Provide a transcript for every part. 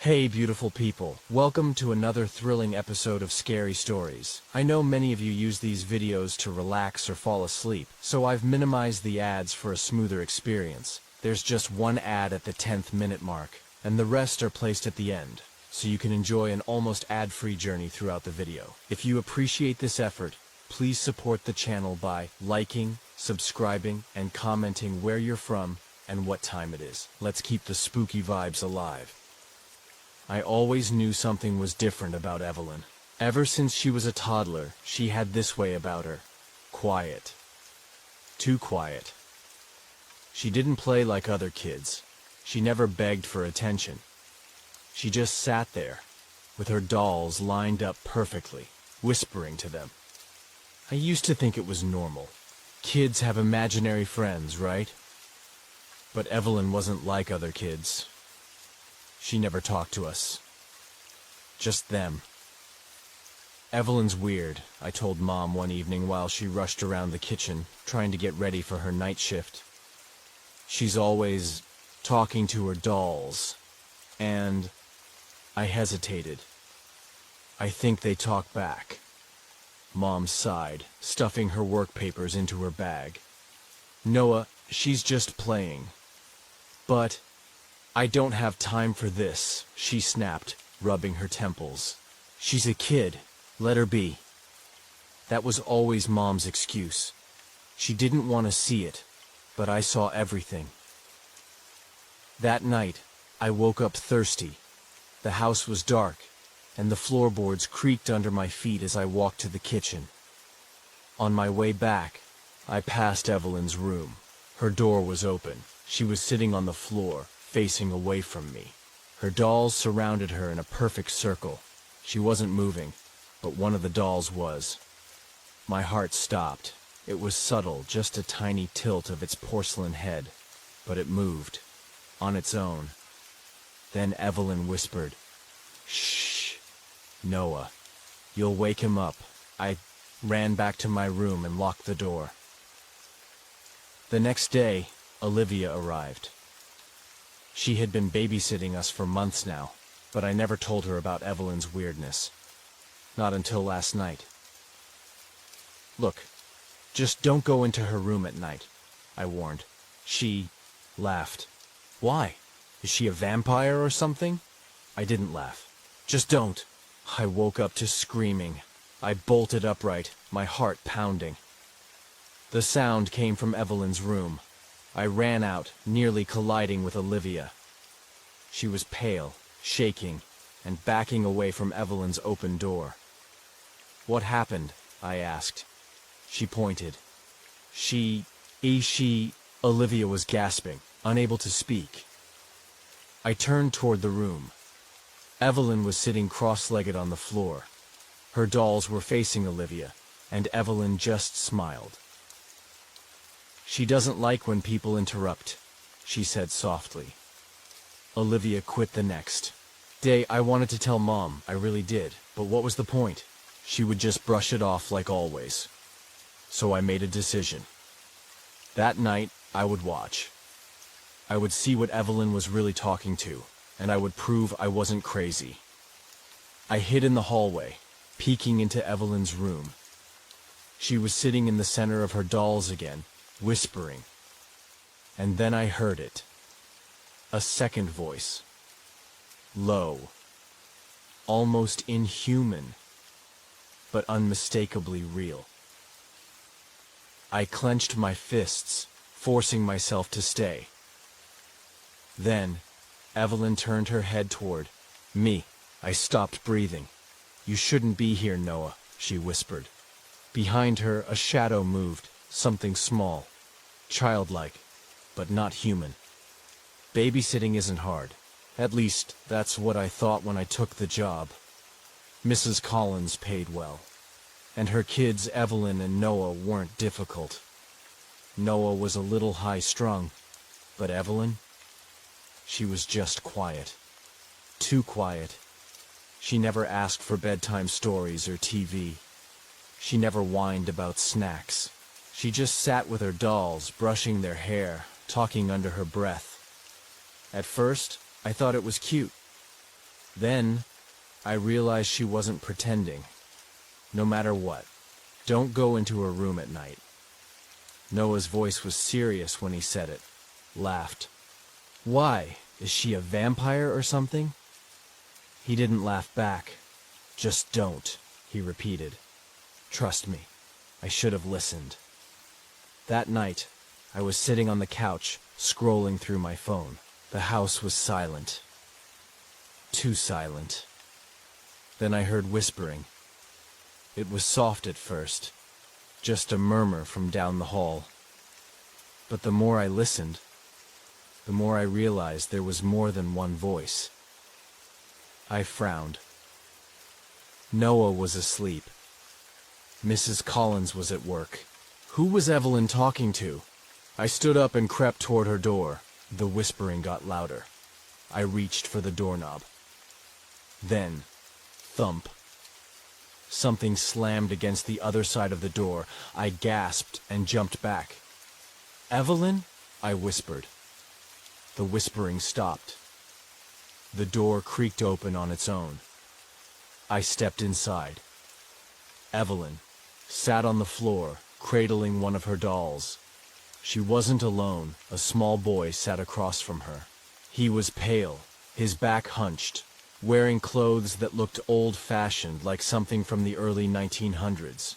Hey beautiful people, welcome to another thrilling episode of Scary Stories. I know many of you use these videos to relax or fall asleep, so I've minimized the ads for a smoother experience. There's just one ad at the 10th minute mark, and the rest are placed at the end, so you can enjoy an almost ad-free journey throughout the video. If you appreciate this effort, please support the channel by liking, subscribing, and commenting where you're from and what time it is. Let's keep the spooky vibes alive. I always knew something was different about Evelyn. Ever since she was a toddler, she had this way about her. Quiet. Too quiet. She didn't play like other kids. She never begged for attention. She just sat there, with her dolls lined up perfectly, whispering to them. I used to think it was normal. Kids have imaginary friends, right? But Evelyn wasn't like other kids. She never talked to us. Just them. Evelyn's weird, I told Mom one evening while she rushed around the kitchen, trying to get ready for her night shift. She's always talking to her dolls, and I hesitated. I think they talk back. Mom sighed, stuffing her work papers into her bag. Noah, she's just playing. But I don't have time for this, she snapped, rubbing her temples. She's a kid. Let her be. That was always Mom's excuse. She didn't want to see it, but I saw everything. That night, I woke up thirsty. The house was dark, and the floorboards creaked under my feet as I walked to the kitchen. On my way back, I passed Evelyn's room. Her door was open. She was sitting on the floor, facing away from me. Her dolls surrounded her in a perfect circle. She wasn't moving, but one of the dolls was. My heart stopped. It was subtle, just a tiny tilt of its porcelain head, but it moved, on its own. Then Evelyn whispered, "Shh, Noah, you'll wake him up." I ran back to my room and locked the door. The next day, Olivia arrived. She had been babysitting us for months now, but I never told her about Evelyn's weirdness. Not until last night. "Look, just don't go into her room at night," I warned. She laughed. "Why? Is she a vampire or something?" I didn't laugh. "Just don't." I woke up to screaming. I bolted upright, my heart pounding. The sound came from Evelyn's room. I ran out, nearly colliding with Olivia. She was pale, shaking, and backing away from Evelyn's open door. "What happened?" I asked. She pointed. She, Olivia was gasping, unable to speak. I turned toward the room. Evelyn was sitting cross-legged on the floor. Her dolls were facing Olivia, and Evelyn just smiled. "She doesn't like when people interrupt," she said softly. Olivia quit the next day. I wanted to tell Mom, I really did, but what was the point? She would just brush it off like always. So I made a decision. That night, I would watch. I would see what Evelyn was really talking to, and I would prove I wasn't crazy. I hid in the hallway, peeking into Evelyn's room. She was sitting in the center of her dolls again, whispering. And then I heard it. A second voice. Low. Almost inhuman, but unmistakably real. I clenched my fists, forcing myself to stay. Then, Evelyn turned her head toward me. I stopped breathing. "You shouldn't be here, Noah," she whispered. Behind her, a shadow moved, something small, childlike, but not human. Babysitting isn't hard. At least, that's what I thought when I took the job. Mrs. Collins paid well. And her kids, Evelyn and Noah, weren't difficult. Noah was a little high-strung, but Evelyn? She was just quiet. Too quiet. She never asked for bedtime stories or TV. She never whined about snacks. She just sat with her dolls, brushing their hair, talking under her breath. At first, I thought it was cute. Then, I realized she wasn't pretending. No matter what, don't go into her room at night. Noah's voice was serious when he said it. Laughed. Why? Is she a vampire or something? He didn't laugh back. Just don't, he repeated. Trust me, I should have listened. That night, I was sitting on the couch, scrolling through my phone. The house was silent. Too silent. Then I heard whispering. It was soft at first, just a murmur from down the hall. But the more I listened, the more I realized there was more than one voice. I frowned. Noah was asleep. Mrs. Collins was at work. Who was Evelyn talking to? I stood up and crept toward her door. The whispering got louder. I reached for the doorknob. Then, thump. Something slammed against the other side of the door. I gasped and jumped back. Evelyn? I whispered. The whispering stopped. The door creaked open on its own. I stepped inside. Evelyn sat on the floor, cradling one of her dolls. She wasn't alone. A small boy sat across from her. He was pale, his back hunched, wearing clothes that looked old-fashioned, like something from the early 1900s.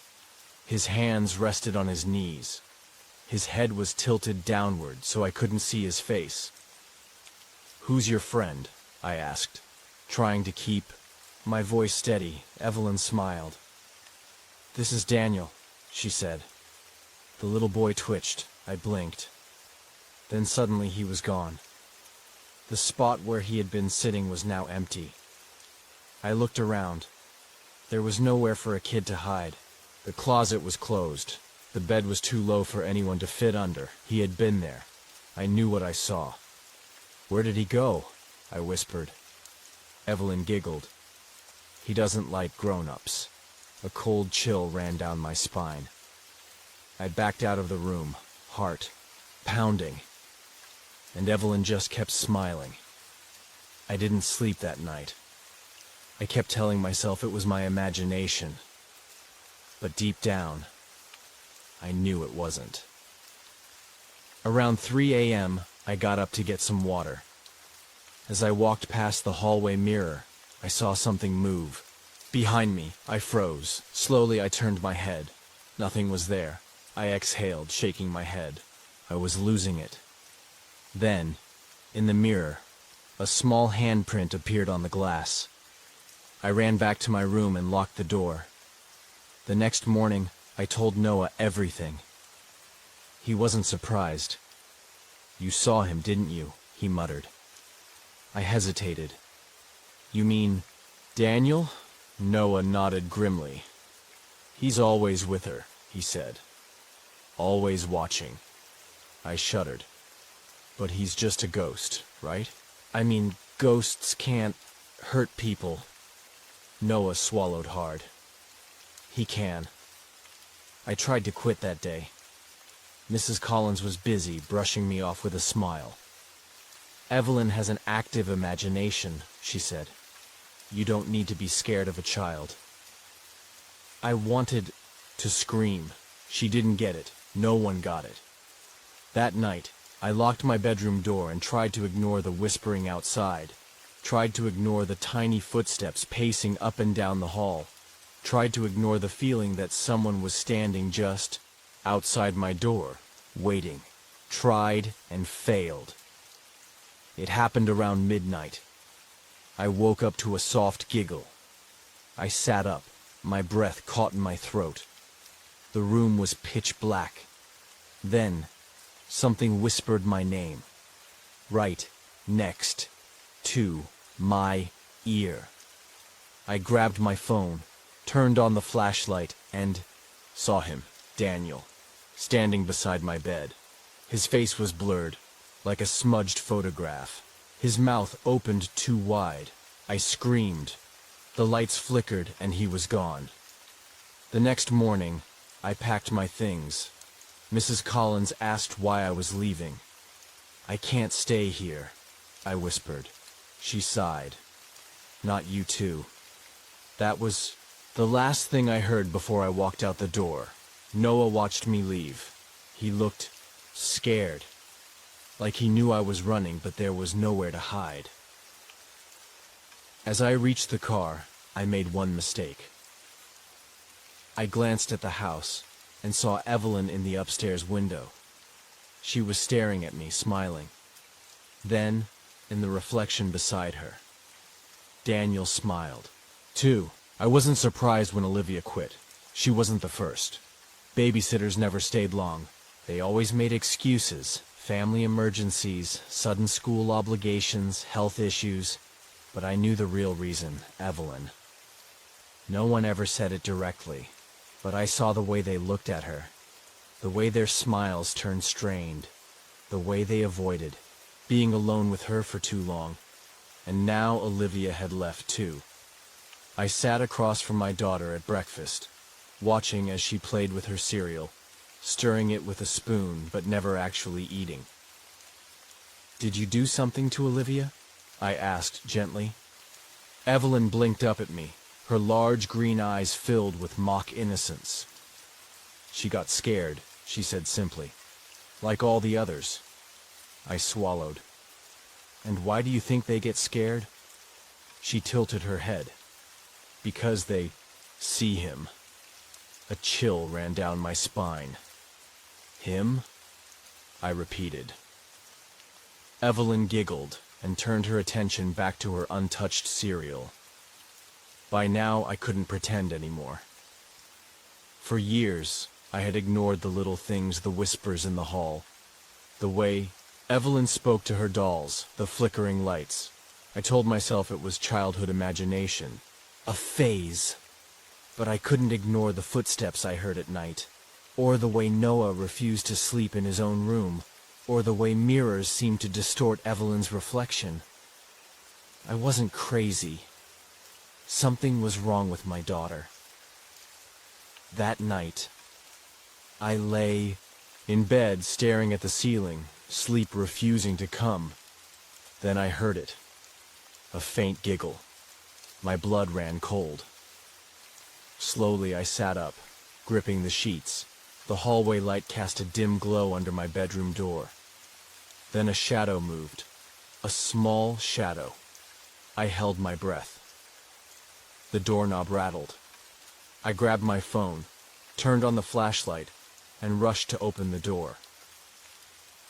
His hands rested on his knees. His head was tilted downward, so I couldn't see his face. "Who's your friend?" I asked, trying to keep my voice steady. Evelyn smiled. "This is Daniel," she said. The little boy twitched. I blinked. Then suddenly he was gone. The spot where he had been sitting was now empty. I looked around. There was nowhere for a kid to hide. The closet was closed. The bed was too low for anyone to fit under. He had been there. I knew what I saw. "Where did he go?" I whispered. Evelyn giggled. "He doesn't like grown-ups." A cold chill ran down my spine. I backed out of the room, heart pounding. And Evelyn just kept smiling. I didn't sleep that night. I kept telling myself it was my imagination. But deep down, I knew it wasn't. Around 3 a.m., I got up to get some water. As I walked past the hallway mirror, I saw something move. Behind me, I froze. Slowly, I turned my head. Nothing was there. I exhaled, shaking my head. I was losing it. Then, in the mirror, a small handprint appeared on the glass. I ran back to my room and locked the door. The next morning, I told Noah everything. He wasn't surprised. "You saw him, didn't you?" he muttered. I hesitated. "You mean Daniel?" Noah nodded grimly. "He's always with her," he said. "Always watching." I shuddered. "But he's just a ghost, right? I mean, ghosts can't hurt people." Noah swallowed hard. "He can." I tried to quit that day. Mrs. Collins was busy, brushing me off with a smile. "Evelyn has an active imagination," she said. "You don't need to be scared of a child." I wanted to scream. She didn't get it. No one got it. That night, I locked my bedroom door and tried to ignore the whispering outside. Tried to ignore the tiny footsteps pacing up and down the hall. Tried to ignore the feeling that someone was standing just outside my door, waiting. Tried and failed. It happened around midnight. I woke up to a soft giggle. I sat up, my breath caught in my throat. The room was pitch black. Then, something whispered my name. Right next to my ear. I grabbed my phone, turned on the flashlight, and saw him, Daniel, standing beside my bed. His face was blurred, like a smudged photograph. His mouth opened too wide. I screamed. The lights flickered and he was gone. The next morning, I packed my things. Mrs. Collins asked why I was leaving. "I can't stay here," I whispered. She sighed. Not you too. That was the last thing I heard before I walked out the door. Noah watched me leave. He looked scared, like he knew I was running, but there was nowhere to hide. As I reached the car, I made one mistake. I glanced at the house and saw Evelyn in the upstairs window. She was staring at me, smiling. Then, in the reflection beside her, Daniel smiled. Too, I wasn't surprised when Olivia quit. She wasn't the first. Babysitters never stayed long. They always made excuses, family emergencies, sudden school obligations, health issues. But I knew the real reason, Evelyn. No one ever said it directly, but I saw the way they looked at her, the way their smiles turned strained, the way they avoided being alone with her for too long. And now Olivia had left too. I sat across from my daughter at breakfast, watching as she played with her cereal, stirring it with a spoon but never actually eating. "Did you do something to Olivia?" I asked gently. Evelyn blinked up at me, her large green eyes filled with mock innocence. "She got scared," she said simply. "Like all the others." I swallowed. "And why do you think they get scared?" She tilted her head. "Because they see him." A chill ran down my spine. "Him?" I repeated. Evelyn giggled and turned her attention back to her untouched cereal. By now, I couldn't pretend anymore. For years, I had ignored the little things, the whispers in the hall, the way Evelyn spoke to her dolls, the flickering lights. I told myself it was childhood imagination, a phase. But I couldn't ignore the footsteps I heard at night, or the way Noah refused to sleep in his own room, or the way mirrors seemed to distort Evelyn's reflection. I wasn't crazy. Something was wrong with my daughter. That night, I lay in bed staring at the ceiling, sleep refusing to come. Then I heard it. A faint giggle. My blood ran cold. Slowly I sat up, gripping the sheets. The hallway light cast a dim glow under my bedroom door. Then a shadow moved. A small shadow. I held my breath. The doorknob rattled. I grabbed my phone, turned on the flashlight, and rushed to open the door.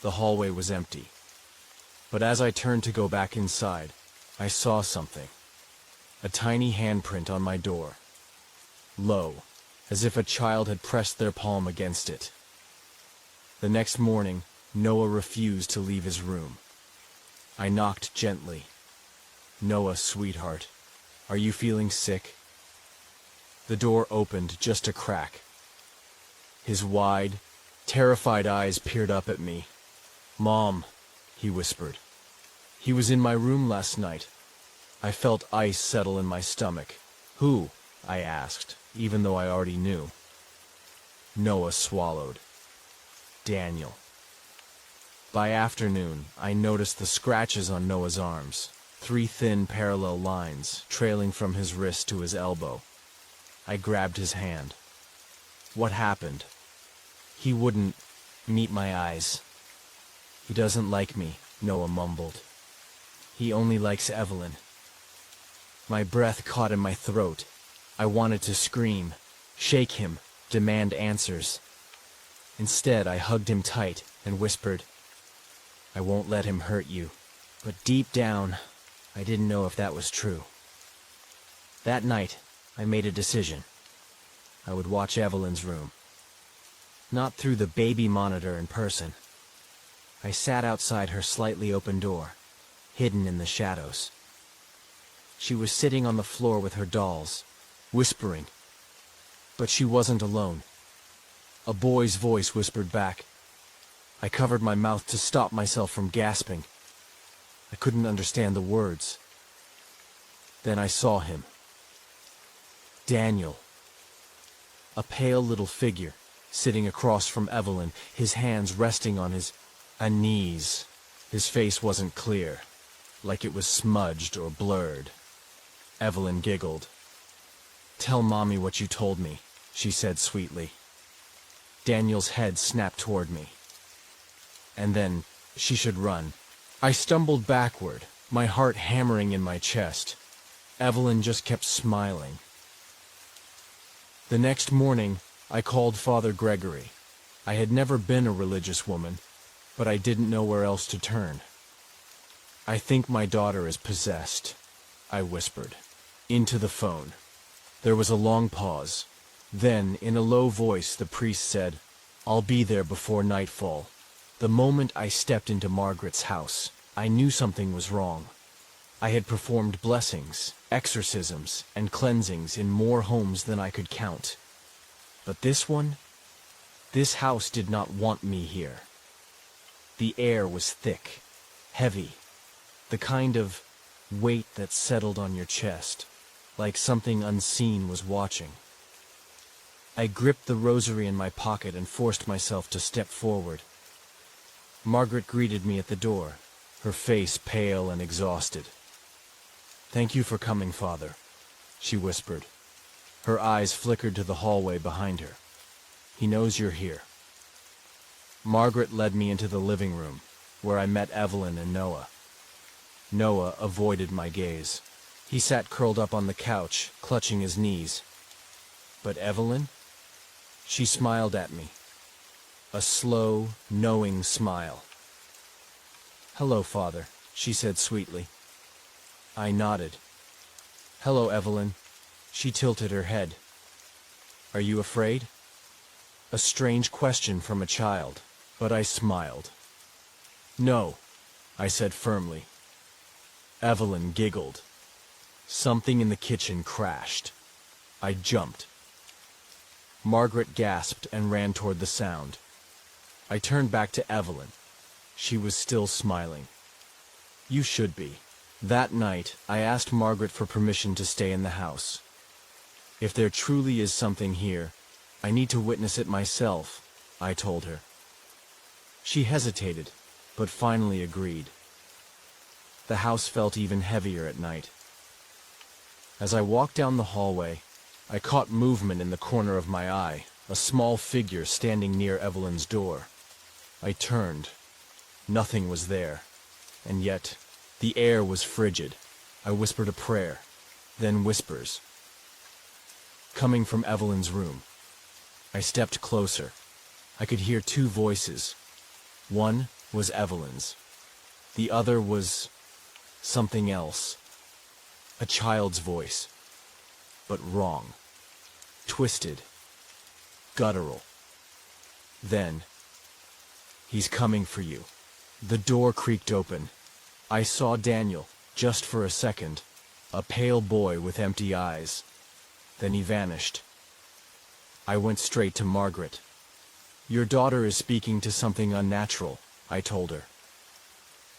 The hallway was empty. But as I turned to go back inside, I saw something. A tiny handprint on my door. Low, as if a child had pressed their palm against it. The next morning, Noah refused to leave his room. I knocked gently. "Noah, sweetheart, are you feeling sick?" The door opened just a crack. His wide, terrified eyes peered up at me. "Mom," he whispered. "He was in my room last night." I felt ice settle in my stomach. "Who?" I asked, even though I already knew. Noah swallowed. "Daniel." By afternoon, I noticed the scratches on Noah's arms, 3 thin parallel lines trailing from his wrist to his elbow. I grabbed his hand. "What happened?" "He wouldn't meet my eyes." "He doesn't like me," Noah mumbled. "He only likes Evelyn." My breath caught in my throat. I wanted to scream, shake him, demand answers. Instead, I hugged him tight and whispered, "I won't let him hurt you." But deep down, I didn't know if that was true. That night, I made a decision. I would watch Evelyn's room. Not through the baby monitor in person. I sat outside her slightly open door, hidden in the shadows. She was sitting on the floor with her dolls, whispering. But she wasn't alone. A boy's voice whispered back. I covered my mouth to stop myself from gasping. I couldn't understand the words. Then I saw him. Daniel. A pale little figure, sitting across from Evelyn, his hands resting on his knees. His face wasn't clear, like it was smudged or blurred. Evelyn giggled. "Tell Mommy what you told me," she said sweetly. Daniel's head snapped toward me. And then she should run. I stumbled backward, my heart hammering in my chest. Evelyn just kept smiling. The next morning, I called Father Gregory. I had never been a religious woman, but I didn't know where else to turn. "I think my daughter is possessed," I whispered, into the phone. There was a long pause. Then, in a low voice, the priest said, "I'll be there before nightfall." The moment I stepped into Margaret's house, I knew something was wrong. I had performed blessings, exorcisms, and cleansings in more homes than I could count. But this house did not want me here. The air was thick, heavy, the kind of weight that settled on your chest, like something unseen was watching. I gripped the rosary in my pocket and forced myself to step forward. Margaret greeted me at the door, her face pale and exhausted. "Thank you for coming, Father," she whispered. Her eyes flickered to the hallway behind her. "He knows you're here." Margaret led me into the living room, where I met Evelyn and Noah. Noah avoided my gaze. He sat curled up on the couch, clutching his knees. But Evelyn? She smiled at me. A slow, knowing smile. "Hello, Father," she said sweetly. I nodded. "Hello, Evelyn." She tilted her head. "Are you afraid?" A strange question from a child, but I smiled. "No," I said firmly. Evelyn giggled. Something in the kitchen crashed. I jumped. Margaret gasped and ran toward the sound. I turned back to Evelyn. She was still smiling. "You should be." That night, I asked Margaret for permission to stay in the house. "If there truly is something here, I need to witness it myself," I told her. She hesitated, but finally agreed. The house felt even heavier at night. As I walked down the hallway, I caught movement in the corner of my eye, a small figure standing near Evelyn's door. I turned. Nothing was there, and yet the air was frigid. I whispered a prayer, then whispers. Coming from Evelyn's room. I stepped closer. I could hear two voices. One was Evelyn's. The other was something else. A child's voice, but wrong. Twisted. Guttural. Then, "He's coming for you." The door creaked open. I saw Daniel, just for a second, a pale boy with empty eyes. Then he vanished. I went straight to Margaret. "Your daughter is speaking to something unnatural," I told her.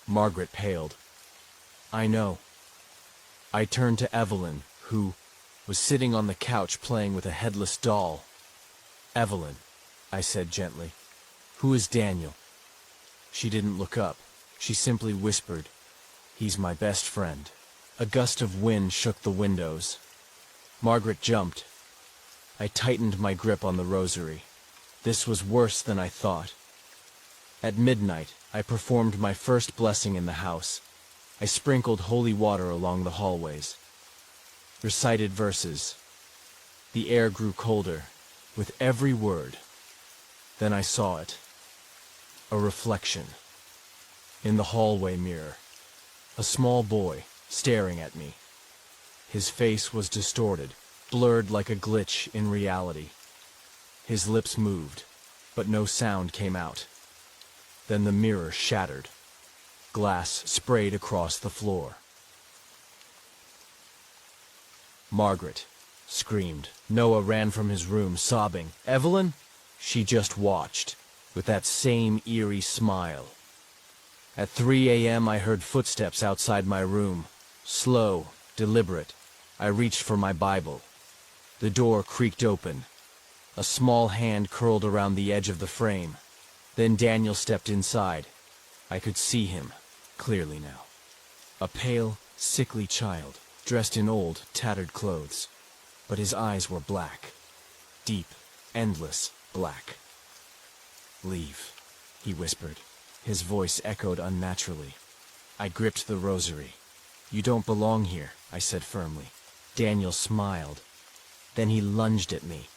Margaret paled. "I know." I turned to Evelyn, who was sitting on the couch playing with a headless doll. "Evelyn," I said gently, "who is Daniel?" She didn't look up. She simply whispered, "He's my best friend." A gust of wind shook the windows. Margaret jumped. I tightened my grip on the rosary. This was worse than I thought. At midnight, I performed my first blessing in the house. I sprinkled holy water along the hallways. Recited verses. The air grew colder, with every word. Then I saw it. A reflection. In the hallway mirror. A small boy, staring at me. His face was distorted, blurred like a glitch in reality. His lips moved, but no sound came out. Then the mirror shattered. Glass sprayed across the floor. Margaret screamed. Noah ran from his room, sobbing. Evelyn? She just watched, with that same eerie smile. At 3 a.m. I heard footsteps outside my room. Slow, deliberate. I reached for my Bible. The door creaked open. A small hand curled around the edge of the frame. Then Daniel stepped inside. I could see him, clearly now. A pale, sickly child, dressed in old, tattered clothes. But his eyes were black. Deep, endless black. "Leave," he whispered. His voice echoed unnaturally. I gripped the rosary. "You don't belong here," I said firmly. Daniel smiled. Then he lunged at me.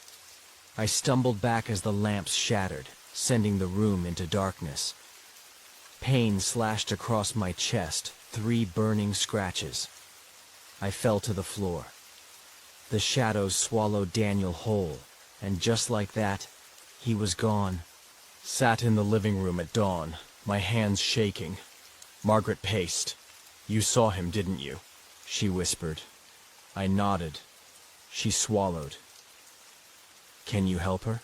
I stumbled back as the lamps shattered, sending the room into darkness. Pain slashed across my chest, 3 burning scratches. I fell to the floor. The shadows swallowed Daniel whole, and just like that, he was gone. Sat in the living room at dawn, my hands shaking. Margaret paced. "You saw him, didn't you?" she whispered. I nodded. She swallowed. "Can you help her?"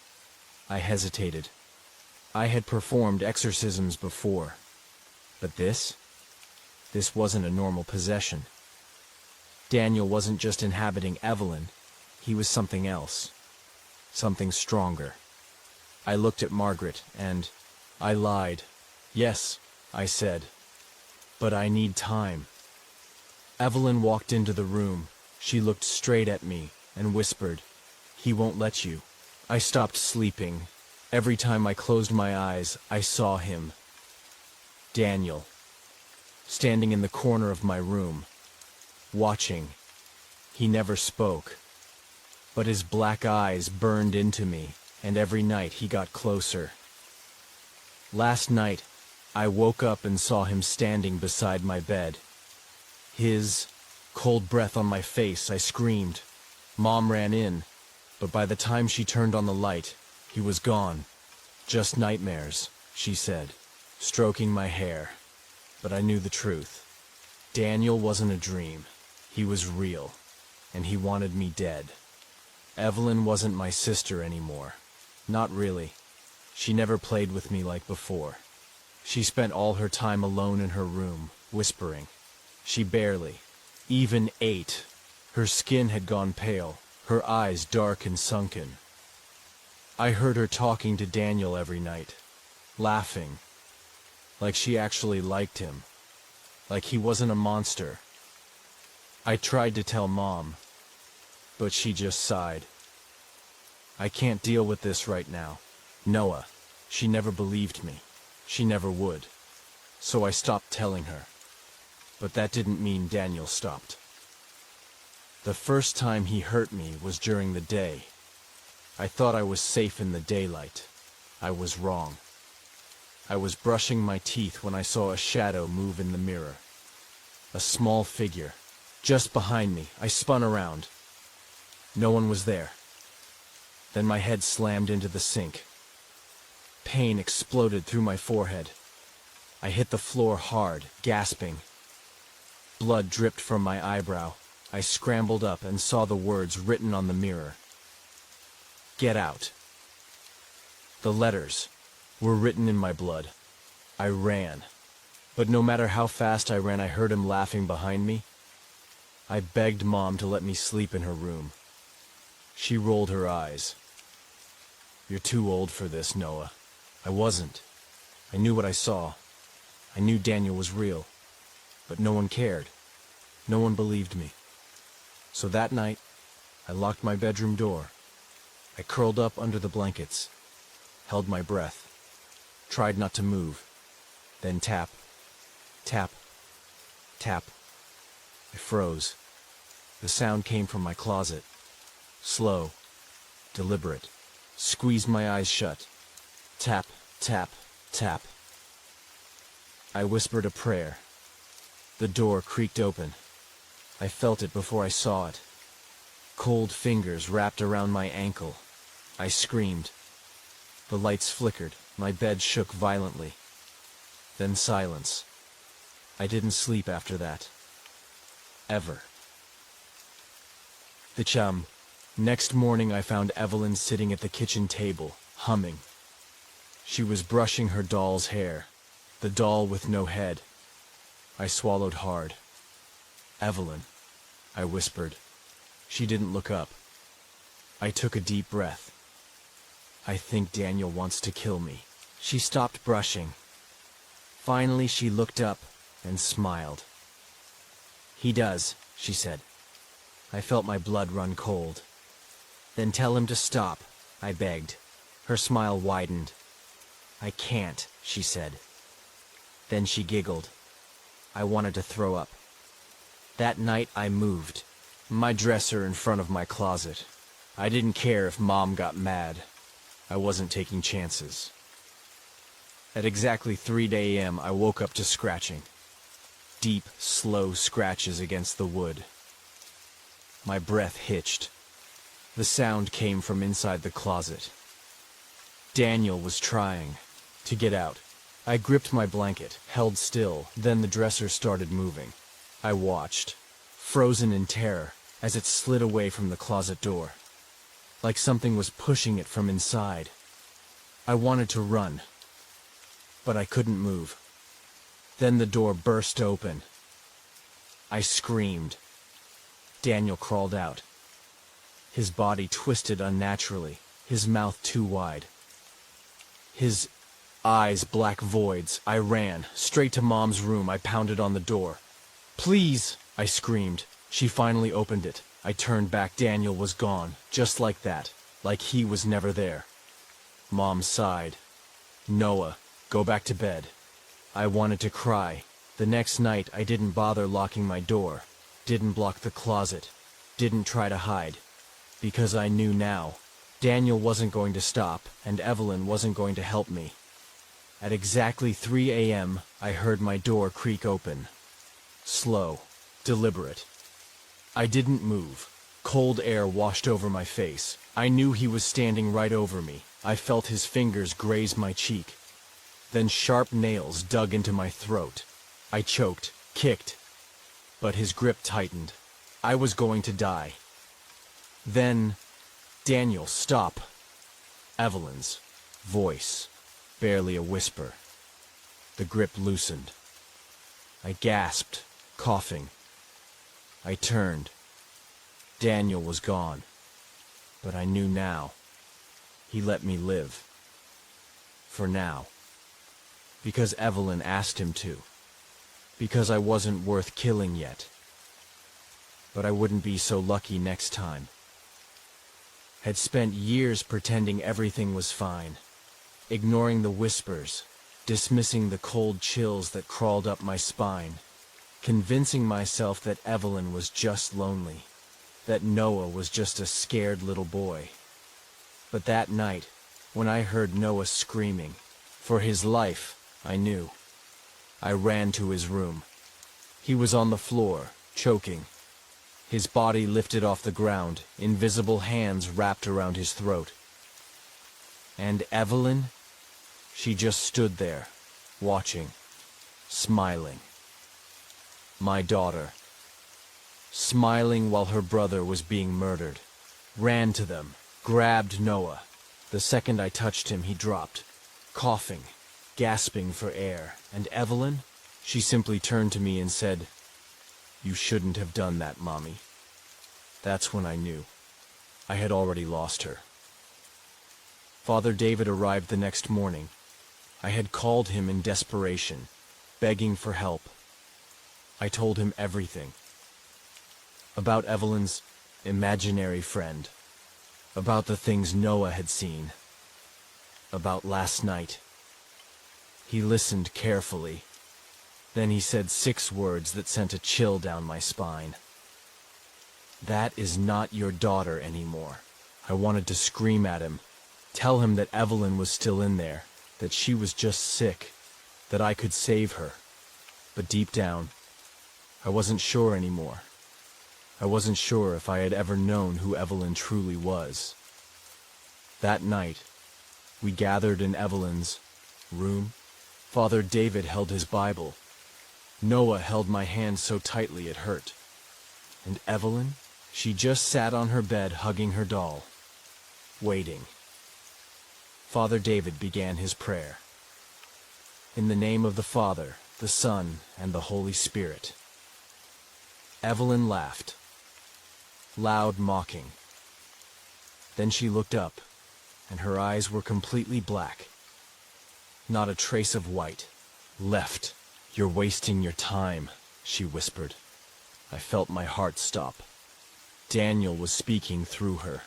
I hesitated. I had performed exorcisms before. But this wasn't a normal possession. Daniel wasn't just inhabiting Evelyn. He was something else. Something stronger. I looked at Margaret, and I lied. "Yes," I said. "But I need time." Evelyn walked into the room. She looked straight at me and whispered, "He won't let you." I stopped sleeping. Every time I closed my eyes, I saw him. Daniel, standing in the corner of my room, watching. He never spoke, but his black eyes burned into me, and every night he got closer. Last night, I woke up and saw him standing beside my bed. His cold breath on my face. I screamed. Mom ran in, but by the time she turned on the light, he was gone. "Just nightmares," she said, stroking my hair. But I knew the truth. Daniel wasn't a dream. He was real, and he wanted me dead. Evelyn wasn't my sister anymore. Not really. She never played with me like before. She spent all her time alone in her room, whispering. She barely even ate. Her skin had gone pale, her eyes dark and sunken. I heard her talking to Daniel every night, laughing, like she actually liked him, like he wasn't a monster. I tried to tell Mom, but she just sighed. "I can't deal with this right now, Noah." She never believed me. She never would. So I stopped telling her. But that didn't mean Daniel stopped. The first time he hurt me was during the day. I thought I was safe in the daylight. I was wrong. I was brushing my teeth when I saw a shadow move in the mirror. A small figure, just behind me. I spun around. No one was there. Then my head slammed into the sink. Pain exploded through my forehead. I hit the floor hard, gasping. Blood dripped from my eyebrow. I scrambled up and saw the words written on the mirror. "Get out." The letters were written in my blood. I ran. But no matter how fast I ran, I heard him laughing behind me. I begged Mom to let me sleep in her room. She rolled her eyes. "You're too old for this, Noah." I wasn't. I knew what I saw. I knew Daniel was real. But no one cared. No one believed me. So that night, I locked my bedroom door. I curled up under the blankets, held my breath, tried not to move. Then tap, tap, tap. I froze. The sound came from my closet. Slow, deliberate. Squeezed my eyes shut. Tap, tap, tap. I whispered a prayer. The door creaked open. I felt it before I saw it. Cold fingers wrapped around my ankle. I screamed. The lights flickered. My bed shook violently. Then silence. I didn't sleep after that. Ever. Next morning I found Evelyn sitting at the kitchen table, humming. She was brushing her doll's hair, the doll with no head. I swallowed hard. "Evelyn," I whispered. She didn't look up. I took a deep breath. "I think Daniel wants to kill me." She stopped brushing. Finally she looked up and smiled. "He does," she said. I felt my blood run cold. Then tell him to stop, I begged. Her smile widened. I can't, she said. Then she giggled. I wanted to throw up. That night I moved my dresser in front of my closet. I didn't care if Mom got mad. I wasn't taking chances. At exactly 3 a.m. I woke up to scratching. Deep, slow scratches against the wood. My breath hitched. The sound came from inside the closet. Daniel was trying to get out. I gripped my blanket, held still, then the dresser started moving. I watched, frozen in terror, as it slid away from the closet door. Like something was pushing it from inside. I wanted to run, but I couldn't move. Then the door burst open. I screamed. Daniel crawled out. His body twisted unnaturally, his mouth too wide. His eyes black voids. I ran, straight to Mom's room. I pounded on the door. Please, I screamed. She finally opened it. I turned back. Daniel was gone, just like that, like he was never there. Mom sighed. Noah, go back to bed. I wanted to cry. The next night I didn't bother locking my door, didn't block the closet, didn't try to hide. Because I knew now, Daniel wasn't going to stop, and Evelyn wasn't going to help me. At exactly 3 a.m., I heard my door creak open. Slow, deliberate. I didn't move. Cold air washed over my face. I knew he was standing right over me. I felt his fingers graze my cheek. Then sharp nails dug into my throat. I choked, kicked, but his grip tightened. I was going to die. Then, Daniel, stop. Evelyn's voice, barely a whisper. The grip loosened. I gasped, coughing. I turned. Daniel was gone. But I knew now. He let me live. For now. Because Evelyn asked him to. Because I wasn't worth killing yet. But I wouldn't be so lucky next time. Had spent years pretending everything was fine, ignoring the whispers, dismissing the cold chills that crawled up my spine, convincing myself that Evelyn was just lonely, that Noah was just a scared little boy. But that night, when I heard Noah screaming, for his life, I knew. I ran to his room. He was on the floor, choking. His body lifted off the ground, invisible hands wrapped around his throat. And Evelyn? She just stood there, watching, smiling. My daughter. Smiling while her brother was being murdered. Ran to them, grabbed Noah. The second I touched him, he dropped, coughing, gasping for air. And Evelyn? She simply turned to me and said, "You shouldn't have done that, Mommy." That's when I knew. I had already lost her. Father David arrived the next morning. I had called him in desperation, begging for help. I told him everything. About Evelyn's imaginary friend. About the things Noah had seen. About last night. He listened carefully. Then he said 6 words that sent a chill down my spine. "That is not your daughter anymore." I wanted to scream at him, tell him that Evelyn was still in there, that she was just sick, that I could save her. But deep down, I wasn't sure anymore. I wasn't sure if I had ever known who Evelyn truly was. That night, we gathered in Evelyn's room. Father David held his Bible. Noah held my hand so tightly it hurt. And Evelyn? She just sat on her bed hugging her doll, waiting. Father David began his prayer. In the name of the Father, the Son, and the Holy Spirit. Evelyn laughed, loud mocking. Then she looked up, and her eyes were completely black. Not a trace of white. "Left. You're wasting your time," she whispered. I felt my heart stop. Daniel was speaking through her.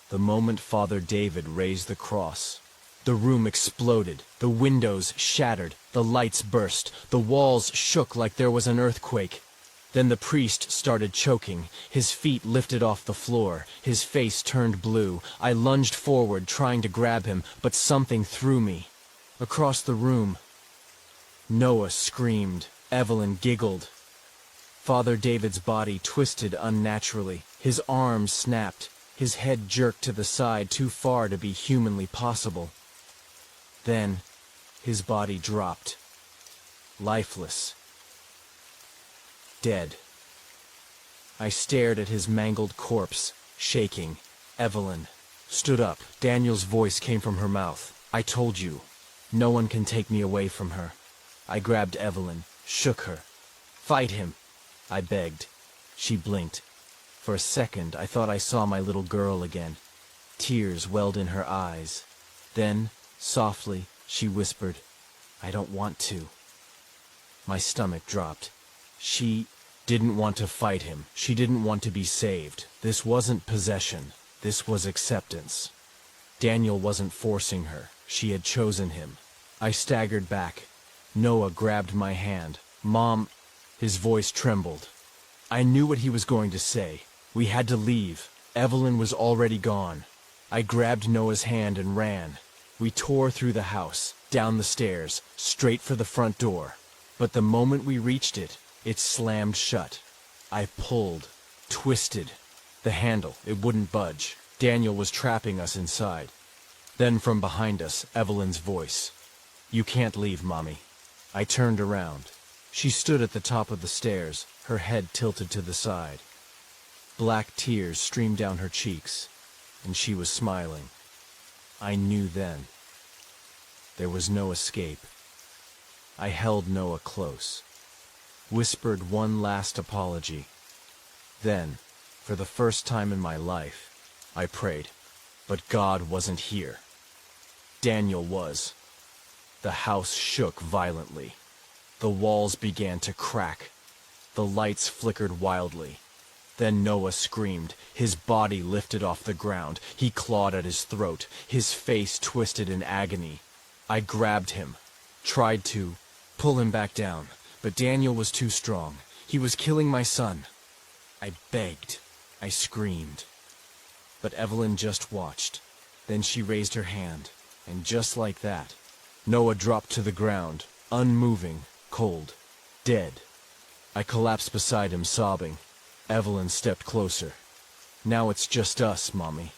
The moment Father David raised the cross, the room exploded, the windows shattered, the lights burst, the walls shook like there was an earthquake. Then the priest started choking, his feet lifted off the floor, his face turned blue. I lunged forward, trying to grab him, but something threw me. Across the room, Noah screamed, Evelyn giggled. Father David's body twisted unnaturally, his arms snapped, his head jerked to the side too far to be humanly possible. Then, his body dropped, lifeless. Dead. I stared at his mangled corpse, shaking. Evelyn stood up. Daniel's voice came from her mouth. I told you, no one can take me away from her. I grabbed Evelyn, shook her. Fight him, I begged. She blinked. For a second, I thought I saw my little girl again. Tears welled in her eyes. Then, softly, she whispered, I don't want to. My stomach dropped. She didn't want to fight him. She didn't want to be saved. This wasn't possession. This was acceptance. Daniel wasn't forcing her. She had chosen him. I staggered back. Noah grabbed my hand. Mom, his voice trembled. I knew what he was going to say. We had to leave. Evelyn was already gone. I grabbed Noah's hand and ran. We tore through the house, down the stairs, straight for the front door. But the moment we reached it, it slammed shut. I pulled, twisted. The handle, it wouldn't budge. Daniel was trapping us inside. Then from behind us, Evelyn's voice. You can't leave, Mommy. I turned around. She stood at the top of the stairs, her head tilted to the side. Black tears streamed down her cheeks, and she was smiling. I knew then. There was no escape. I held Noah close, whispered one last apology. Then, for the first time in my life, I prayed. But God wasn't here. Daniel was. The house shook violently. The walls began to crack. The lights flickered wildly. Then Noah screamed. His body lifted off the ground. He clawed at his throat. His face twisted in agony. I grabbed him, tried to pull him back down, but Daniel was too strong. He was killing my son. I begged. I screamed. But Evelyn just watched. Then she raised her hand, and just like that, Noah dropped to the ground, unmoving, cold, dead. I collapsed beside him, sobbing. Evelyn stepped closer. Now it's just us, Mommy.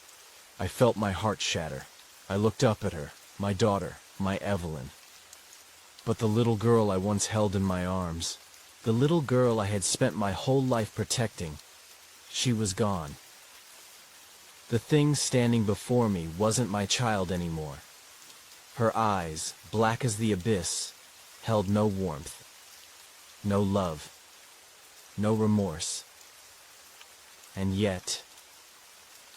I felt my heart shatter. I looked up at her, my daughter, my Evelyn. But the little girl I once held in my arms, the little girl I had spent my whole life protecting, she was gone. The thing standing before me wasn't my child anymore. Her eyes, black as the abyss, held no warmth, no love, no remorse. And yet,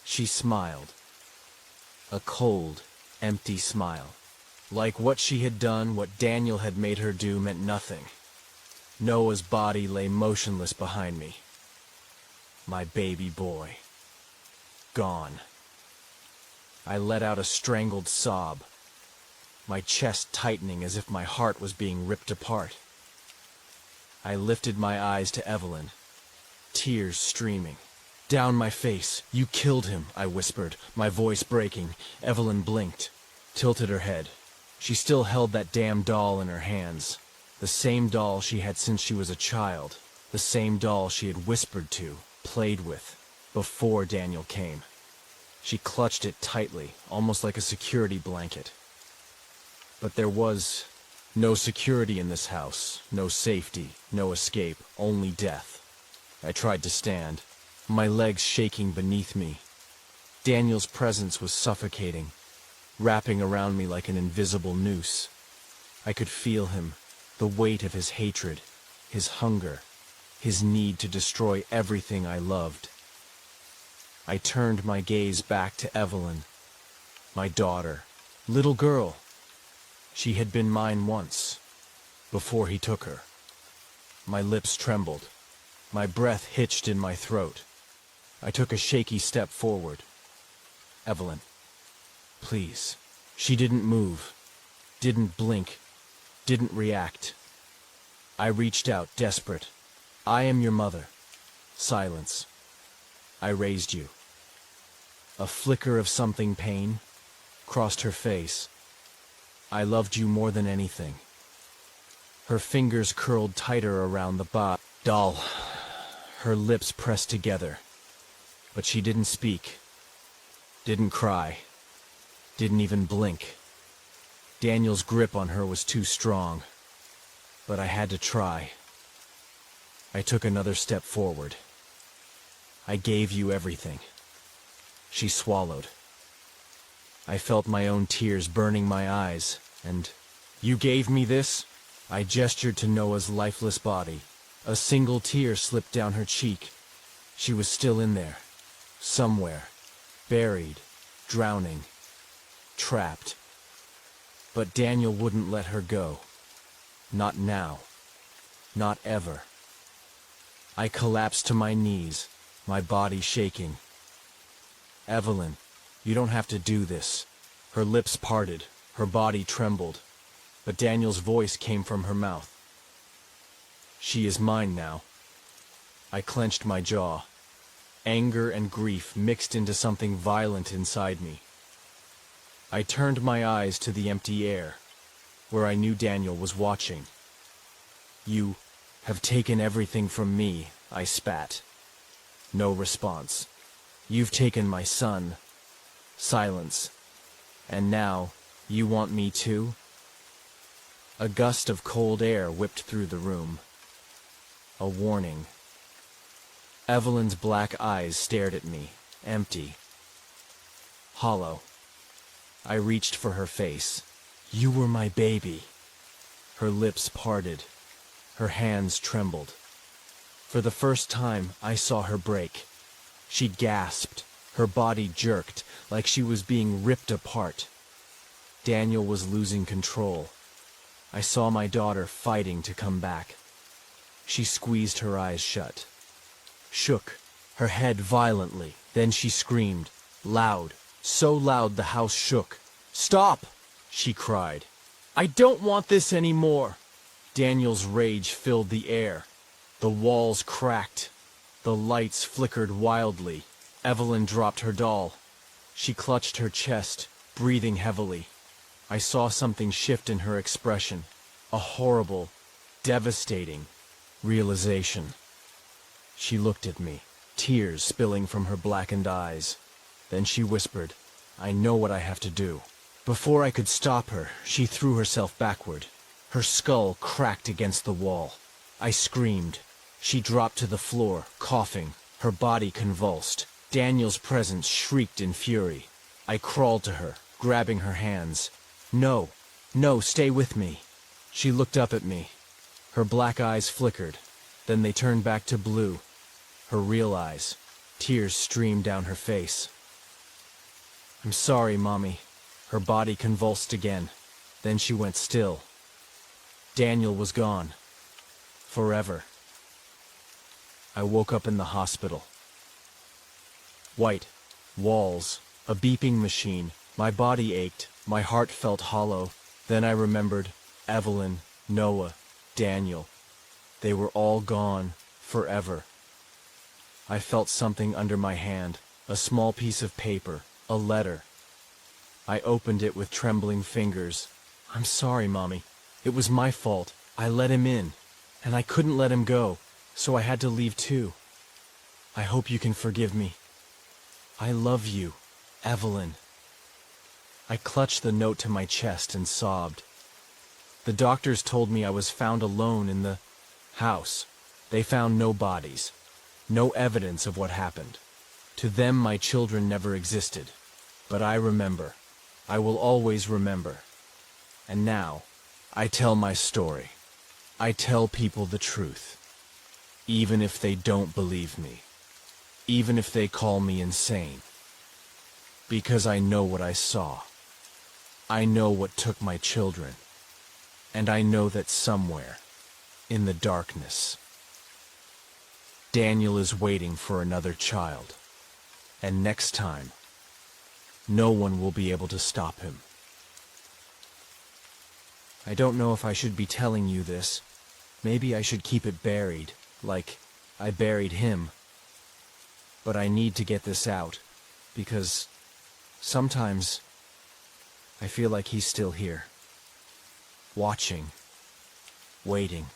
she smiled. A cold, empty smile. Like what she had done, what Daniel had made her do meant nothing. Noah's body lay motionless behind me. My baby boy. Gone. I let out a strangled sob, my chest tightening as if my heart was being ripped apart. I lifted my eyes to Evelyn, tears streaming down my face. You killed him, I whispered, my voice breaking. Evelyn blinked, tilted her head. She still held that damn doll in her hands, the same doll she had since she was a child, the same doll she had whispered to, played with, before Daniel came. She clutched it tightly, almost like a security blanket. But there was no security in this house, no safety, no escape, only death. I tried to stand, my legs shaking beneath me. Daniel's presence was suffocating, wrapping around me like an invisible noose. I could feel him, the weight of his hatred, his hunger, his need to destroy everything I loved. I turned my gaze back to Evelyn, my daughter, little girl. She had been mine once, before he took her. My lips trembled. My breath hitched in my throat. I took a shaky step forward. Evelyn, please. She didn't move, didn't blink, didn't react. I reached out, desperate. I am your mother. Silence. I raised you. A flicker of something pain crossed her face. I loved you more than anything. Her fingers curled tighter around the doll. Her lips pressed together. But she didn't speak. Didn't cry. Didn't even blink. Daniel's grip on her was too strong. But I had to try. I took another step forward. I gave you everything. She swallowed. I felt my own tears burning my eyes, and, "You gave me this?" I gestured to Noah's lifeless body. A single tear slipped down her cheek. She was still in there. Somewhere. Buried. Drowning. Trapped. But Daniel wouldn't let her go. Not now. Not ever. I collapsed to my knees, my body shaking. "Evelyn, you don't have to do this." Her lips parted, her body trembled, but Daniel's voice came from her mouth. "She is mine now." I clenched my jaw. Anger and grief mixed into something violent inside me. I turned my eyes to the empty air, where I knew Daniel was watching. "You have taken everything from me," I spat. No response. "You've taken my son." Silence. "And now, you want me too?" A gust of cold air whipped through the room. A warning. Evelyn's black eyes stared at me, empty. Hollow. I reached for her face. "You were my baby." Her lips parted. Her hands trembled. For the first time, I saw her break. She gasped. Her body jerked, like she was being ripped apart. Daniel was losing control. I saw my daughter fighting to come back. She squeezed her eyes shut. Shook, her head violently. Then she screamed, loud, so loud the house shook. "Stop!" she cried. "I don't want this anymore." Daniel's rage filled the air. The walls cracked. The lights flickered wildly. Evelyn dropped her doll. She clutched her chest, breathing heavily. I saw something shift in her expression. A horrible, devastating realization. She looked at me, tears spilling from her blackened eyes. Then she whispered, "I know what I have to do." Before I could stop her, she threw herself backward. Her skull cracked against the wall. I screamed. She dropped to the floor, coughing. Her body convulsed. Daniel's presence shrieked in fury. I crawled to her, grabbing her hands. "No, no, stay with me." She looked up at me. Her black eyes flickered. Then they turned back to blue. Her real eyes. Tears streamed down her face. "I'm sorry, Mommy." Her body convulsed again. Then she went still. Daniel was gone. Forever. I woke up in the hospital. White. Walls. A beeping machine. My body ached. My heart felt hollow. Then I remembered Evelyn, Noah, Daniel. They were all gone. Forever. I felt something under my hand. A small piece of paper. A letter. I opened it with trembling fingers. "I'm sorry, Mommy. It was my fault. I let him in. And I couldn't let him go. So I had to leave too. I hope you can forgive me. I love you, Evelyn." I clutched the note to my chest and sobbed. The doctors told me I was found alone in the house. They found no bodies, no evidence of what happened. To them, my children never existed. But I remember. I will always remember. And now, I tell my story. I tell people the truth. Even if they don't believe me. Even if they call me insane. Because I know what I saw. I know what took my children. And I know that somewhere, in the darkness, Daniel is waiting for another child. And next time, no one will be able to stop him. I don't know if I should be telling you this. Maybe I should keep it buried, like I buried him. But I need to get this out, because sometimes I feel like he's still here, watching, waiting.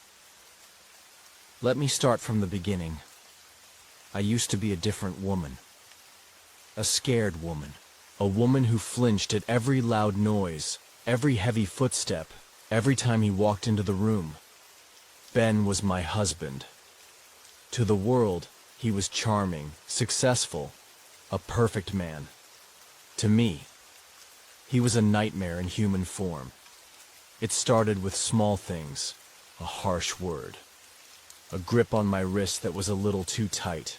Let me start from the beginning. I used to be a different woman. A scared woman. A woman who flinched at every loud noise, every heavy footstep, every time he walked into the room. Ben was my husband. To the world, he was charming, successful, a perfect man. To me, he was a nightmare in human form. It started with small things, a harsh word, a grip on my wrist that was a little too tight,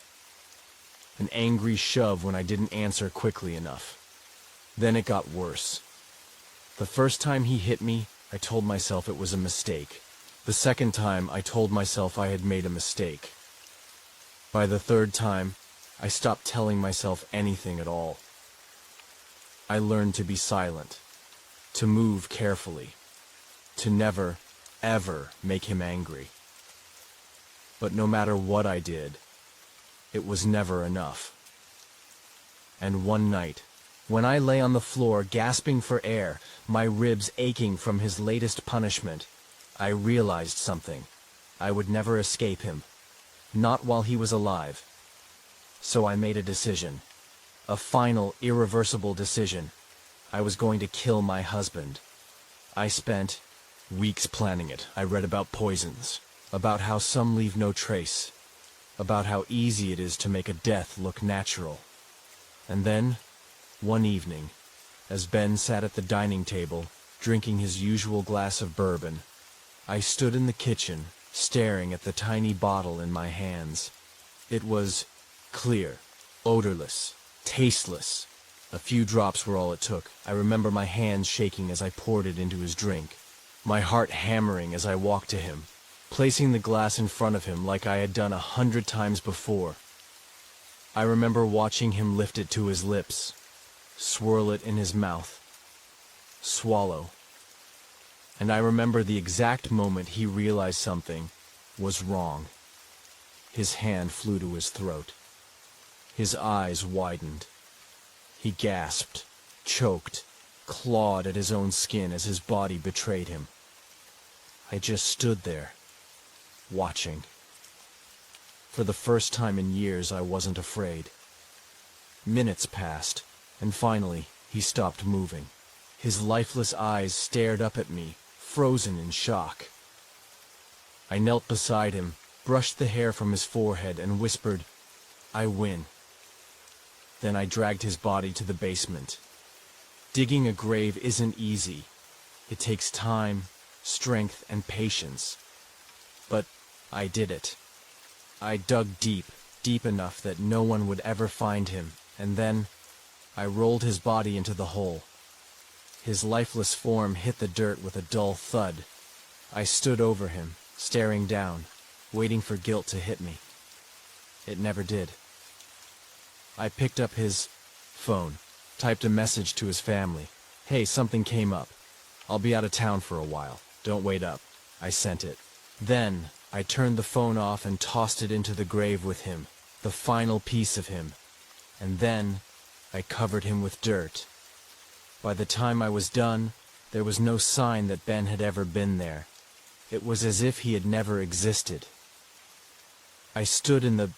an angry shove when I didn't answer quickly enough. Then it got worse. The first time he hit me, I told myself it was a mistake. The second time, I told myself I had made a mistake. By the third time, I stopped telling myself anything at all. I learned to be silent, to move carefully, to never, ever make him angry. But no matter what I did, it was never enough. And one night, when I lay on the floor gasping for air, my ribs aching from his latest punishment, I realized something. I would never escape him. Not while he was alive. So I made a decision. A final, irreversible decision. I was going to kill my husband. I spent weeks planning it. I read about poisons, about how some leave no trace, about how easy it is to make a death look natural. And then, one evening, as Ben sat at the dining table, drinking his usual glass of bourbon, I stood in the kitchen, staring at the tiny bottle in my hands. It was clear, odorless, tasteless. A few drops were all it took. I remember my hands shaking as I poured it into his drink, my heart hammering as I walked to him, placing the glass in front of him like I had done 100 times before. I remember watching him lift it to his lips, swirl it in his mouth, swallow. And I remember the exact moment he realized something was wrong. His hand flew to his throat. His eyes widened. He gasped, choked, clawed at his own skin as his body betrayed him. I just stood there, watching. For the first time in years, I wasn't afraid. Minutes passed, and finally, he stopped moving. His lifeless eyes stared up at me, frozen in shock. I knelt beside him, brushed the hair from his forehead, and whispered, "I win." Then I dragged his body to the basement. Digging a grave isn't easy. It takes time, strength, and patience. But I did it. I dug deep, deep enough that no one would ever find him, and then I rolled his body into the hole. His lifeless form hit the dirt with a dull thud. I stood over him, staring down, waiting for guilt to hit me. It never did. I picked up his phone, typed a message to his family. "Hey, something came up. I'll be out of town for a while. Don't wait up." I sent it. Then I turned the phone off and tossed it into the grave with him, the final piece of him. And then I covered him with dirt. By the time I was done, there was no sign that Ben had ever been there. It was as if he had never existed. I stood in the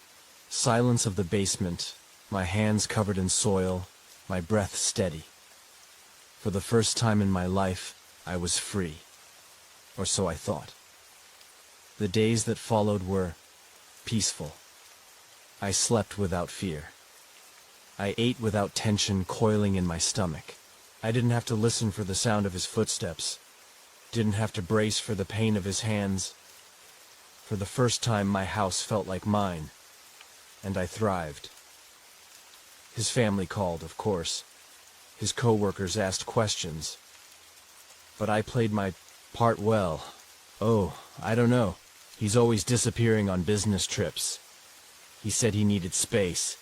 silence of the basement, my hands covered in soil, my breath steady. For the first time in my life, I was free. Or so I thought. The days that followed were peaceful. I slept without fear. I ate without tension coiling in my stomach. I didn't have to listen for the sound of his footsteps. Didn't have to brace for the pain of his hands. For the first time, my house felt like mine, and I thrived. His family called, of course. His co-workers asked questions. But I played my part well. Oh, I don't know. He's always disappearing on business trips. He said he needed space.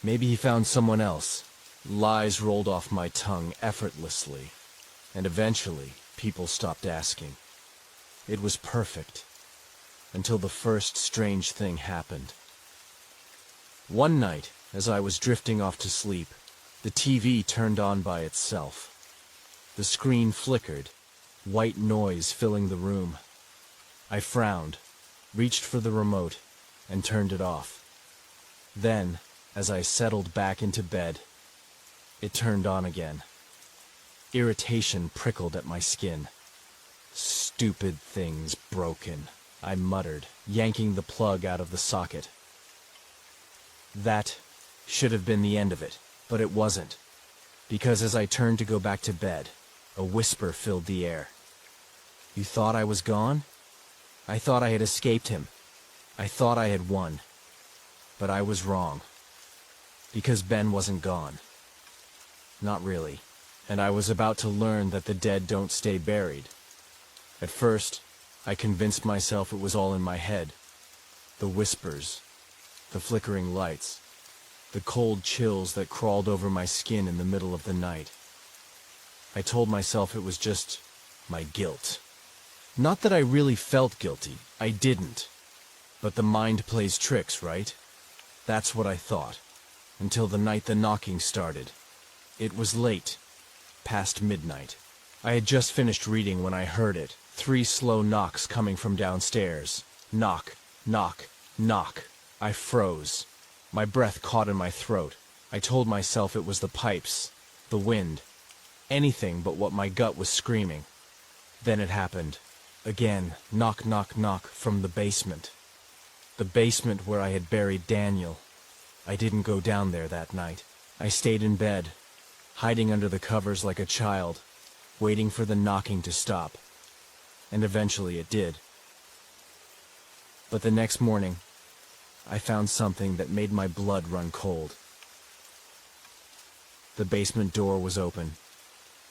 Maybe he found someone else. Lies rolled off my tongue effortlessly, and eventually people stopped asking. It was perfect, until the first strange thing happened. One night, as I was drifting off to sleep, the TV turned on by itself. The screen flickered, white noise filling the room. I frowned, reached for the remote, and turned it off. Then, as I settled back into bed, it turned on again. Irritation prickled at my skin. Stupid things broken, I muttered, yanking the plug out of the socket. That should have been the end of it, but it wasn't, because as I turned to go back to bed, a whisper filled the air. You thought I was gone? I thought I had escaped him. I thought I had won. But I was wrong. Because Ben wasn't gone. Not really. And I was about to learn that the dead don't stay buried. At first, I convinced myself it was all in my head. The whispers, the flickering lights, the cold chills that crawled over my skin in the middle of the night. I told myself it was just my guilt. Not that I really felt guilty, I didn't. But the mind plays tricks, right? That's what I thought, until the night the knocking started. It was late, past midnight. I had just finished reading when I heard it, 3 slow knocks coming from downstairs. Knock, knock, knock. I froze. My breath caught in my throat. I told myself it was the pipes, the wind, anything but what my gut was screaming. Then it happened. Again, knock, knock, knock from the basement. The basement where I had buried Daniel. I didn't go down there that night. I stayed in bed, hiding under the covers like a child, waiting for the knocking to stop. And eventually it did. But the next morning, I found something that made my blood run cold. The basement door was open.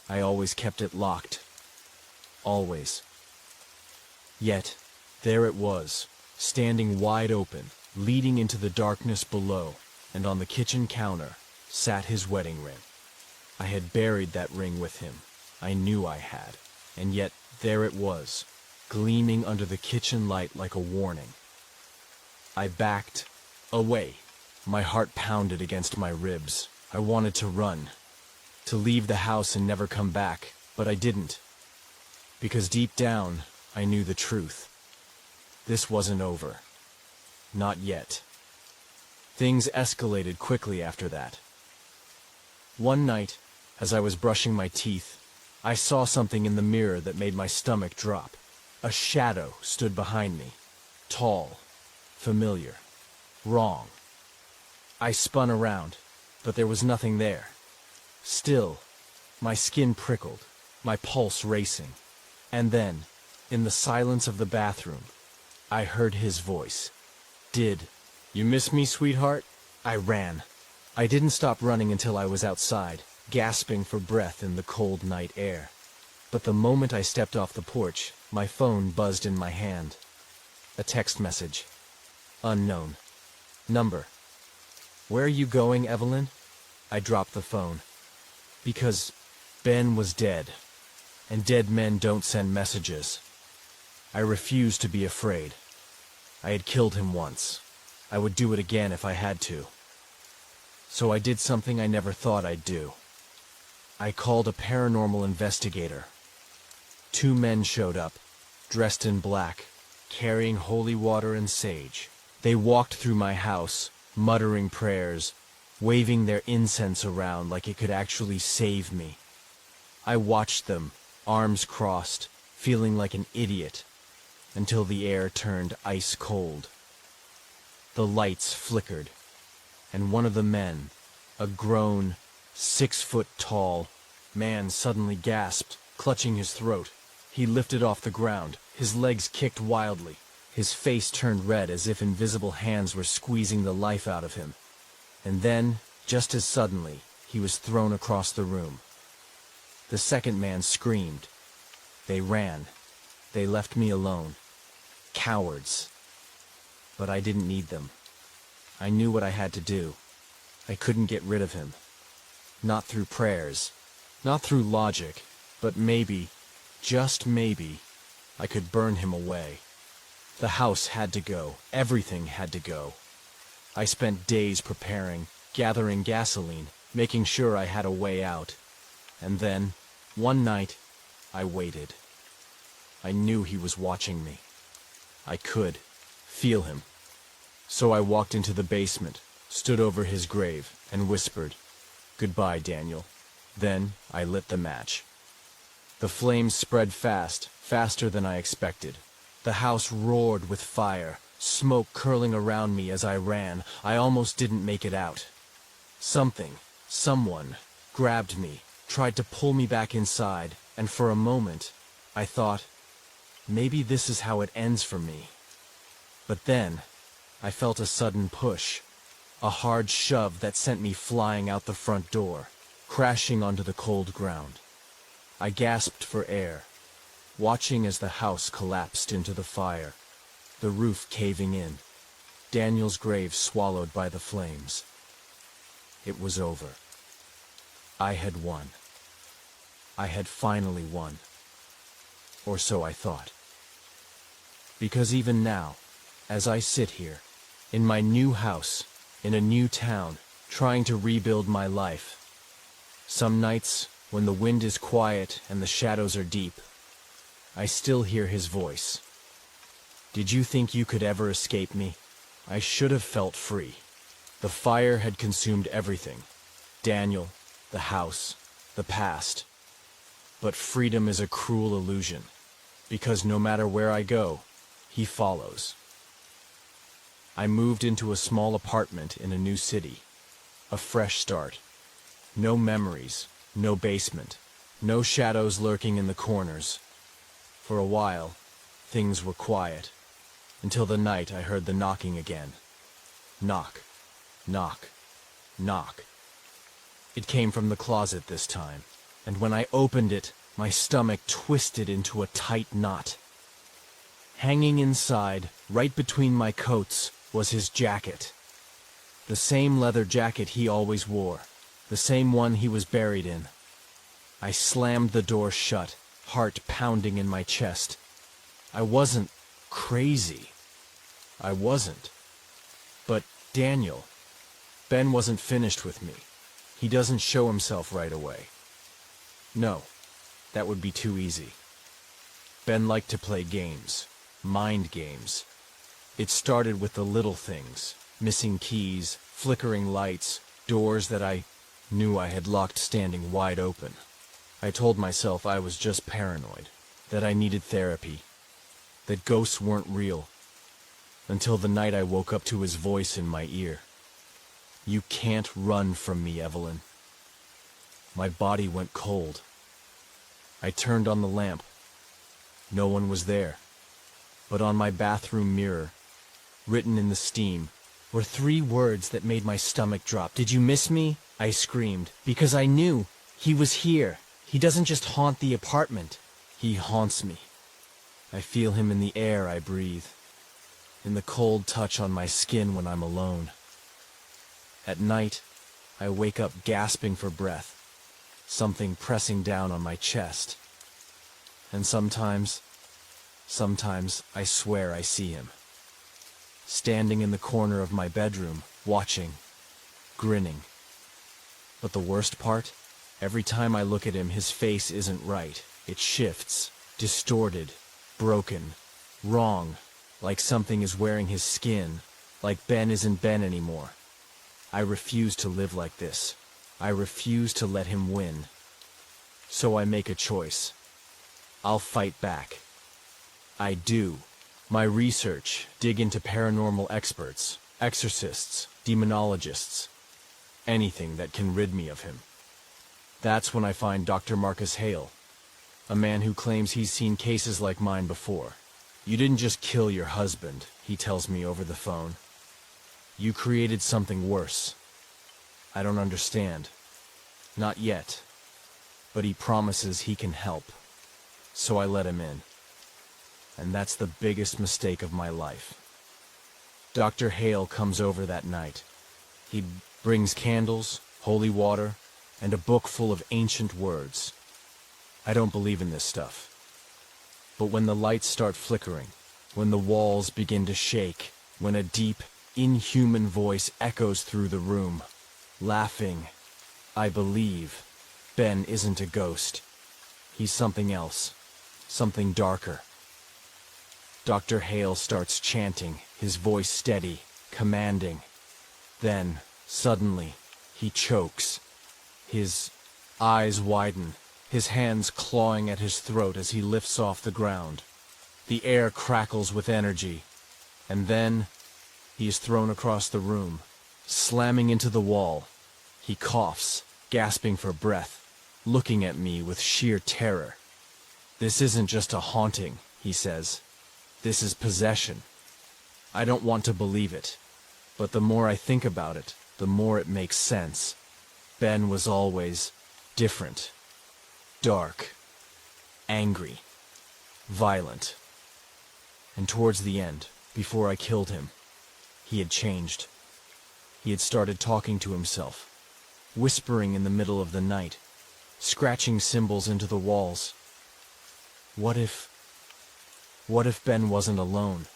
I always kept it locked. Always. Yet, there it was, standing wide open, leading into the darkness below, and on the kitchen counter sat his wedding ring. I had buried that ring with him. I knew I had. And yet, there it was, gleaming under the kitchen light like a warning. I backed away. My heart pounded against my ribs. I wanted to run, to leave the house and never come back, but I didn't. Because deep down, I knew the truth. This wasn't over. Not yet. Things escalated quickly after that. One night, as I was brushing my teeth, I saw something in the mirror that made my stomach drop. A shadow stood behind me. Tall, familiar, wrong. I spun around, but there was nothing there. Still, my skin prickled, my pulse racing. And then, in the silence of the bathroom, I heard his voice. "Did you miss me, sweetheart?" I ran. I didn't stop running until I was outside, gasping for breath in the cold night air. But the moment I stepped off the porch, my phone buzzed in my hand. A text message. Unknown. Number. "Where are you going, Evelyn?" I dropped the phone. Because Ben was dead, and dead men don't send messages. I refused to be afraid. I had killed him once. I would do it again if I had to. So I did something I never thought I'd do. I called a paranormal investigator. 2 men showed up, dressed in black, carrying holy water and sage. They walked through my house, muttering prayers, waving their incense around like it could actually save me. I watched them, arms crossed, feeling like an idiot, until the air turned ice cold. The lights flickered, and one of the men, a grown, 6-foot-tall man, suddenly gasped, clutching his throat. He lifted off the ground, his legs kicked wildly. His face turned red as if invisible hands were squeezing the life out of him. And then, just as suddenly, he was thrown across the room. The second man screamed. They ran. They left me alone. Cowards. But I didn't need them. I knew what I had to do. I couldn't get rid of him. Not through prayers, not through logic, but maybe, just maybe, I could burn him away. The house had to go. Everything had to go. I spent days preparing, gathering gasoline, making sure I had a way out. And then, one night, I waited. I knew he was watching me. I could feel him. So I walked into the basement, stood over his grave, and whispered, "Goodbye, Daniel." Then I lit the match. The flames spread fast, faster than I expected. The house roared with fire, smoke curling around me as I ran. I almost didn't make it out. Someone, grabbed me, tried to pull me back inside, and for a moment, I thought, maybe this is how it ends for me. But then, I felt a sudden push, a hard shove that sent me flying out the front door, crashing onto the cold ground. I gasped for air, watching as the house collapsed into the fire, the roof caving in, Daniel's grave swallowed by the flames. It was over. I had won. I had finally won. Or so I thought. Because even now, as I sit here, in my new house, in a new town, trying to rebuild my life, some nights, when the wind is quiet and the shadows are deep, I still hear his voice. Did you think you could ever escape me? I should have felt free. The fire had consumed everything. Daniel, the house, the past. But freedom is a cruel illusion, because no matter where I go, he follows. I moved into a small apartment in a new city. A fresh start. No memories, no basement, no shadows lurking in the corners. For a while, things were quiet, until the night I heard the knocking again. Knock, knock, knock. It came from the closet this time, and when I opened it, my stomach twisted into a tight knot. Hanging inside, right between my coats, was his jacket. The same leather jacket he always wore, the same one he was buried in. I slammed the door shut, heart pounding in my chest. I wasn't crazy. I wasn't. But Daniel, Ben wasn't finished with me. He doesn't show himself right away. No, that would be too easy. Ben liked to play games, mind games. It started with the little things, missing keys, flickering lights, doors that I knew I had locked standing wide open. I told myself I was just paranoid, that I needed therapy, that ghosts weren't real, until the night I woke up to his voice in my ear. You can't run from me, Evelyn. My body went cold. I turned on the lamp. No one was there. But on my bathroom mirror, written in the steam, were 3 words that made my stomach drop. Did you miss me? I screamed, because I knew he was here. He doesn't just haunt the apartment. He haunts me. I feel him in the air I breathe, in the cold touch on my skin when I'm alone. At night, I wake up gasping for breath, something pressing down on my chest. And sometimes I swear I see him, standing in the corner of my bedroom, watching, grinning. But the worst part? Every time I look at him, his face isn't right. It shifts, distorted, broken, wrong, like something is wearing his skin, like Ben isn't Ben anymore. I refuse to live like this. I refuse to let him win. So I make a choice. I'll fight back. I do. My research, dig into paranormal experts, exorcists, demonologists, anything that can rid me of him. That's when I find Dr. Marcus Hale, a man who claims he's seen cases like mine before. You didn't just kill your husband, he tells me over the phone. You created something worse. I don't understand. Not yet. But he promises he can help. So I let him in. And that's the biggest mistake of my life. Dr. Hale comes over that night. He'd brings candles, holy water, and a book full of ancient words. I don't believe in this stuff. But when the lights start flickering, when the walls begin to shake, when a deep, inhuman voice echoes through the room, laughing, I believe Ben isn't a ghost. He's something else, something darker. Dr. Hale starts chanting, his voice steady, commanding. Then, suddenly, he chokes. His eyes widen, his hands clawing at his throat as he lifts off the ground. The air crackles with energy, and then he is thrown across the room, slamming into the wall. He coughs, gasping for breath, looking at me with sheer terror. This isn't just a haunting, he says. This is possession. I don't want to believe it, but the more I think about it, the more it makes sense. Ben was always different, dark, angry, violent. And towards the end, before I killed him, he had changed. He had started talking to himself, whispering in the middle of the night, scratching symbols into the walls. What if Ben wasn't alone?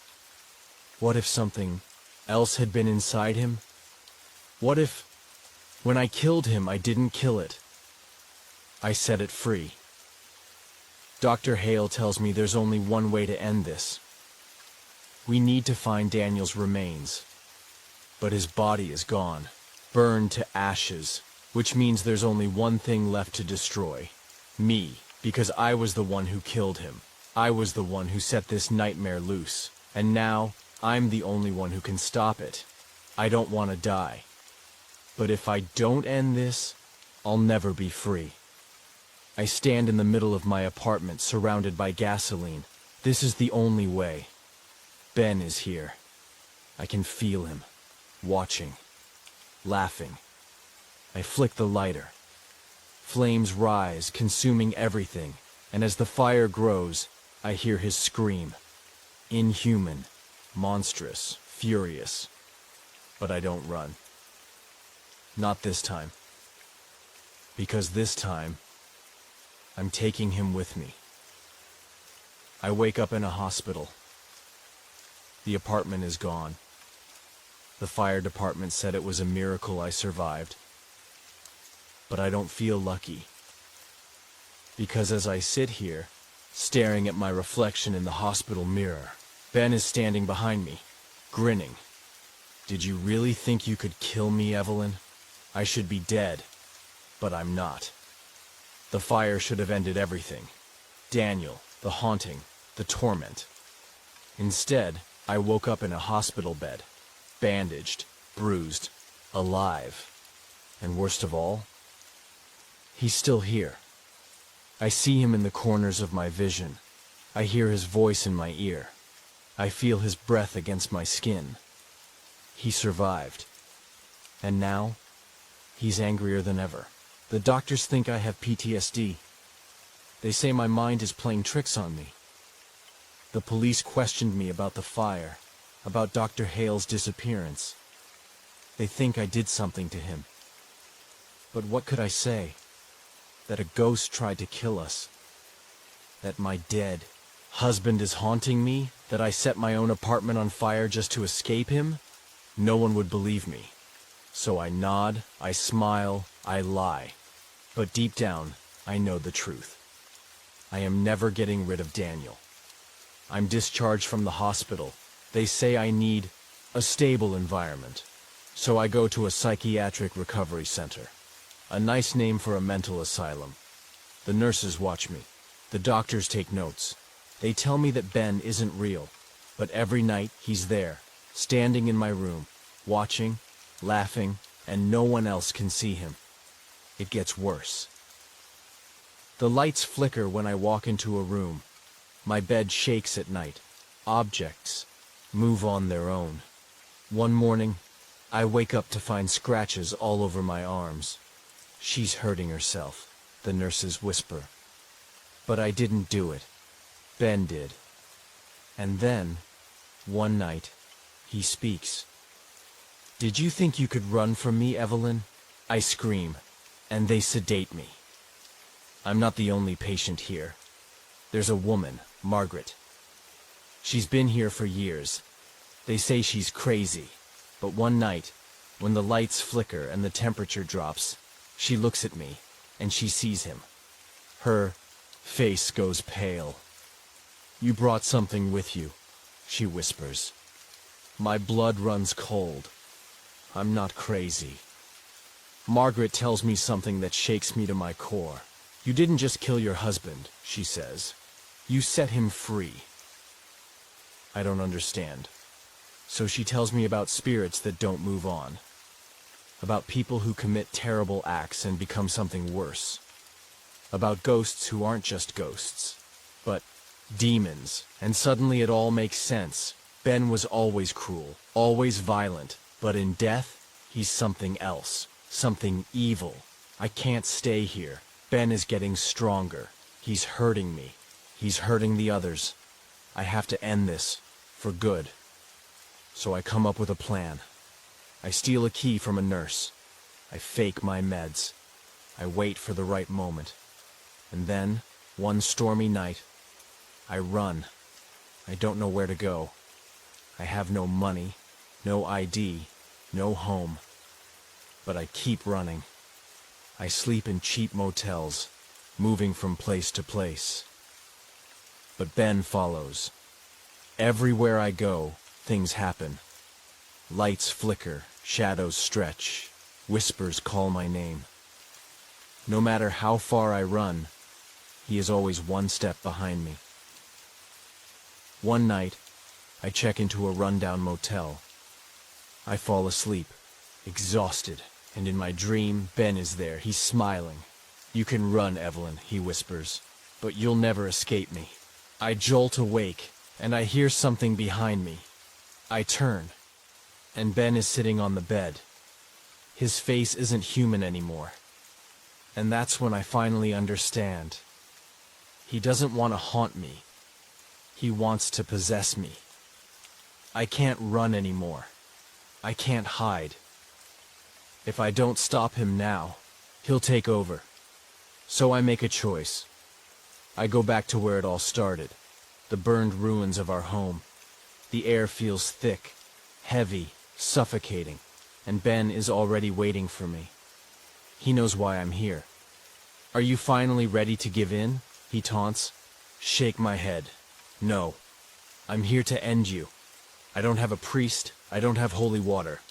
What if something else had been inside him? What if, when I killed him, I didn't kill it? I set it free. Dr. Hale tells me there's only one way to end this. We need to find Daniel's remains. But his body is gone, burned to ashes, which means there's only one thing left to destroy. Me, because I was the one who killed him. I was the one who set this nightmare loose, and now I'm the only one who can stop it. I don't want to die. But if I don't end this, I'll never be free. I stand in the middle of my apartment, surrounded by gasoline. This is the only way. Ben is here. I can feel him, watching, laughing. I flick the lighter. Flames rise, consuming everything, and as the fire grows, I hear his scream. Inhuman, monstrous, furious. But I don't run. Not this time. Because this time, I'm taking him with me. I wake up in a hospital. The apartment is gone. The fire department said it was a miracle I survived. But I don't feel lucky. Because as I sit here, staring at my reflection in the hospital mirror, Ben is standing behind me, grinning. Did you really think you could kill me, Evelyn? I should be dead, but I'm not. The fire should have ended everything. Daniel, the haunting, the torment. Instead, I woke up in a hospital bed, bandaged, bruised, alive. And worst of all, he's still here. I see him in the corners of my vision. I hear his voice in my ear. I feel his breath against my skin. He survived. And now, he's angrier than ever. The doctors think I have PTSD. They say my mind is playing tricks on me. The police questioned me about the fire, about Dr. Hale's disappearance. They think I did something to him. But what could I say? That a ghost tried to kill us. That my dead husband is haunting me? That I set my own apartment on fire just to escape him? No one would believe me. So I nod, I smile, I lie. But deep down, I know the truth. I am never getting rid of Daniel. I'm discharged from the hospital. They say I need a stable environment. So I go to a psychiatric recovery center. A nice name for a mental asylum. The nurses watch me. The doctors take notes. They tell me that Ben isn't real, but every night he's there, standing in my room, watching, laughing, and no one else can see him. It gets worse. The lights flicker when I walk into a room. My bed shakes at night. Objects move on their own. One morning, I wake up to find scratches all over my arms. She's hurting herself, the nurses whisper. But I didn't do it. Ben did. And then, one night, he speaks. Did you think you could run from me, Evelyn? I scream, and they sedate me. I'm not the only patient here. There's a woman, Margaret. She's been here for years. They say she's crazy, but one night, when the lights flicker and the temperature drops, she looks at me, and she sees him. Her face goes pale. "You brought something with you," she whispers. My blood runs cold. I'm not crazy. Margaret tells me something that shakes me to my core. "You didn't just kill your husband," she says. "You set him free." I don't understand. So she tells me about spirits that don't move on. About people who commit terrible acts and become something worse. About ghosts who aren't just ghosts, but demons. And suddenly it all makes sense. Ben was always cruel, always violent, but in death, he's something else, something evil. I can't stay here. Ben is getting stronger. He's hurting me. He's hurting the others. I have to end this, for good. So I come up with a plan. I steal a key from a nurse. I fake my meds. I wait for the right moment. And then, one stormy night, I run. I don't know where to go. I have no money, no ID, no home. But I keep running. I sleep in cheap motels, moving from place to place. But Ben follows. Everywhere I go, things happen. Lights flicker, shadows stretch, whispers call my name. No matter how far I run, he is always one step behind me. One night, I check into a rundown motel. I fall asleep, exhausted, and in my dream, Ben is there. He's smiling. "You can run, Evelyn," he whispers, "but you'll never escape me." I jolt awake, and I hear something behind me. I turn, and Ben is sitting on the bed. His face isn't human anymore. And that's when I finally understand. He doesn't want to haunt me. He wants to possess me. I can't run anymore. I can't hide. If I don't stop him now, he'll take over. So I make a choice. I go back to where it all started, the burned ruins of our home. The air feels thick, heavy, suffocating, and Ben is already waiting for me. He knows why I'm here. "Are you finally ready to give in?" he taunts. Shake my head. "No. I'm here to end you. I don't have a priest, I don't have holy water.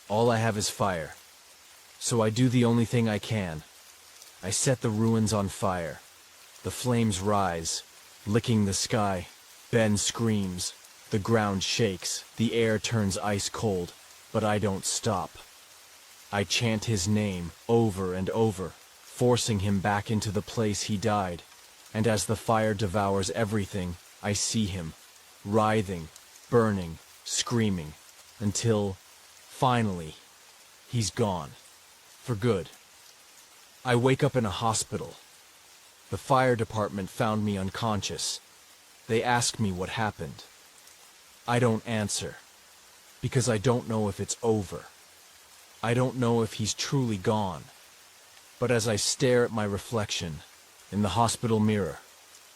All I have is fire. So I do the only thing I can. I set the ruins on fire. The flames rise, licking the sky. Ben screams. The ground shakes. The air turns ice cold. But I don't stop. I chant his name over and over, forcing him back into the place he died. And as the fire devours everything, I see him, writhing, burning, screaming, until, finally, he's gone. For good. I wake up in a hospital. The fire department found me unconscious. They ask me what happened. I don't answer, because I don't know if it's over. I don't know if he's truly gone. But as I stare at my reflection in the hospital mirror,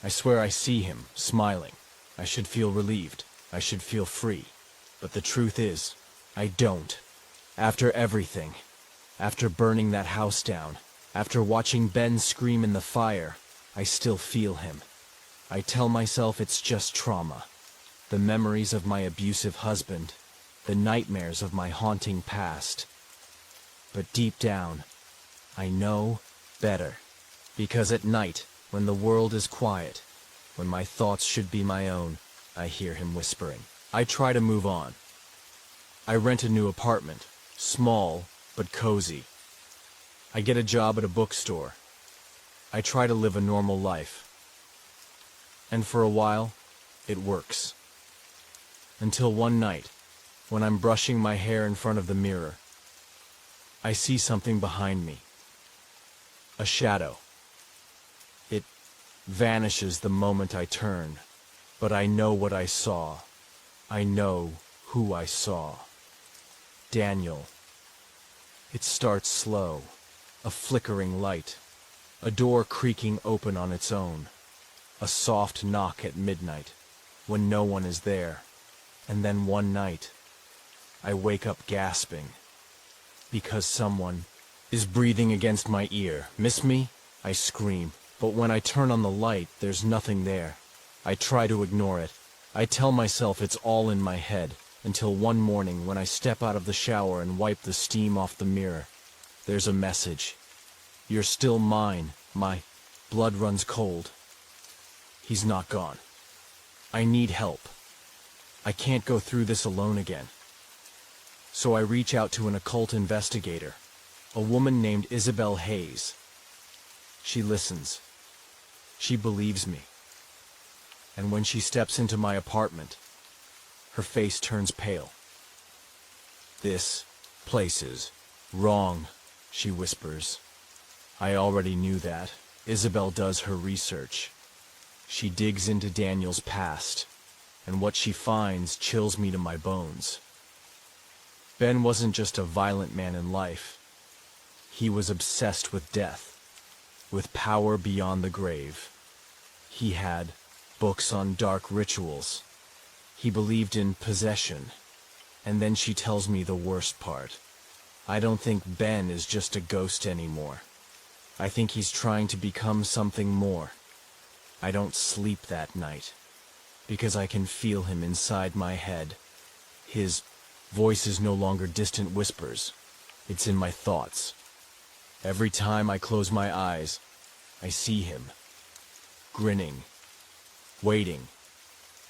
I swear I see him, smiling. I should feel relieved. I should feel free. But the truth is, I don't. After everything, after burning that house down, after watching Ben scream in the fire, I still feel him. I tell myself it's just trauma. The memories of my abusive husband, the nightmares of my haunting past. But deep down, I know better. Because at night, when the world is quiet, when my thoughts should be my own, I hear him whispering. I try to move on. I rent a new apartment, small but cozy. I get a job at a bookstore. I try to live a normal life. And for a while, it works. Until one night, when I'm brushing my hair in front of the mirror, I see something behind me. A shadow. It vanishes the moment I turn, but I know what I saw. I know who I saw. Daniel. It starts slow, a flickering light, a door creaking open on its own, a soft knock at midnight, when no one is there, and then one night, I wake up gasping, because someone is breathing against my ear. Miss me? I scream, but when I turn on the light, there's nothing there. I try to ignore it. I tell myself it's all in my head, until one morning when I step out of the shower and wipe the steam off the mirror. There's a message. You're still mine. My blood runs cold. He's not gone. I need help. I can't go through this alone again. So I reach out to an occult investigator, a woman named Isabel Hayes. She listens. She believes me. And when she steps into my apartment, her face turns pale. "This place is wrong," she whispers. I already knew that. Isabel does her research. She digs into Daniel's past, and what she finds chills me to my bones. Ben wasn't just a violent man in life. He was obsessed with death, with power beyond the grave. He had books on dark rituals. He believed in possession. And then she tells me the worst part. I don't think Ben is just a ghost anymore. I think he's trying to become something more. I don't sleep that night, because I can feel him inside my head. His voice is no longer distant whispers. It's in my thoughts. Every time I close my eyes, I see him, grinning, waiting,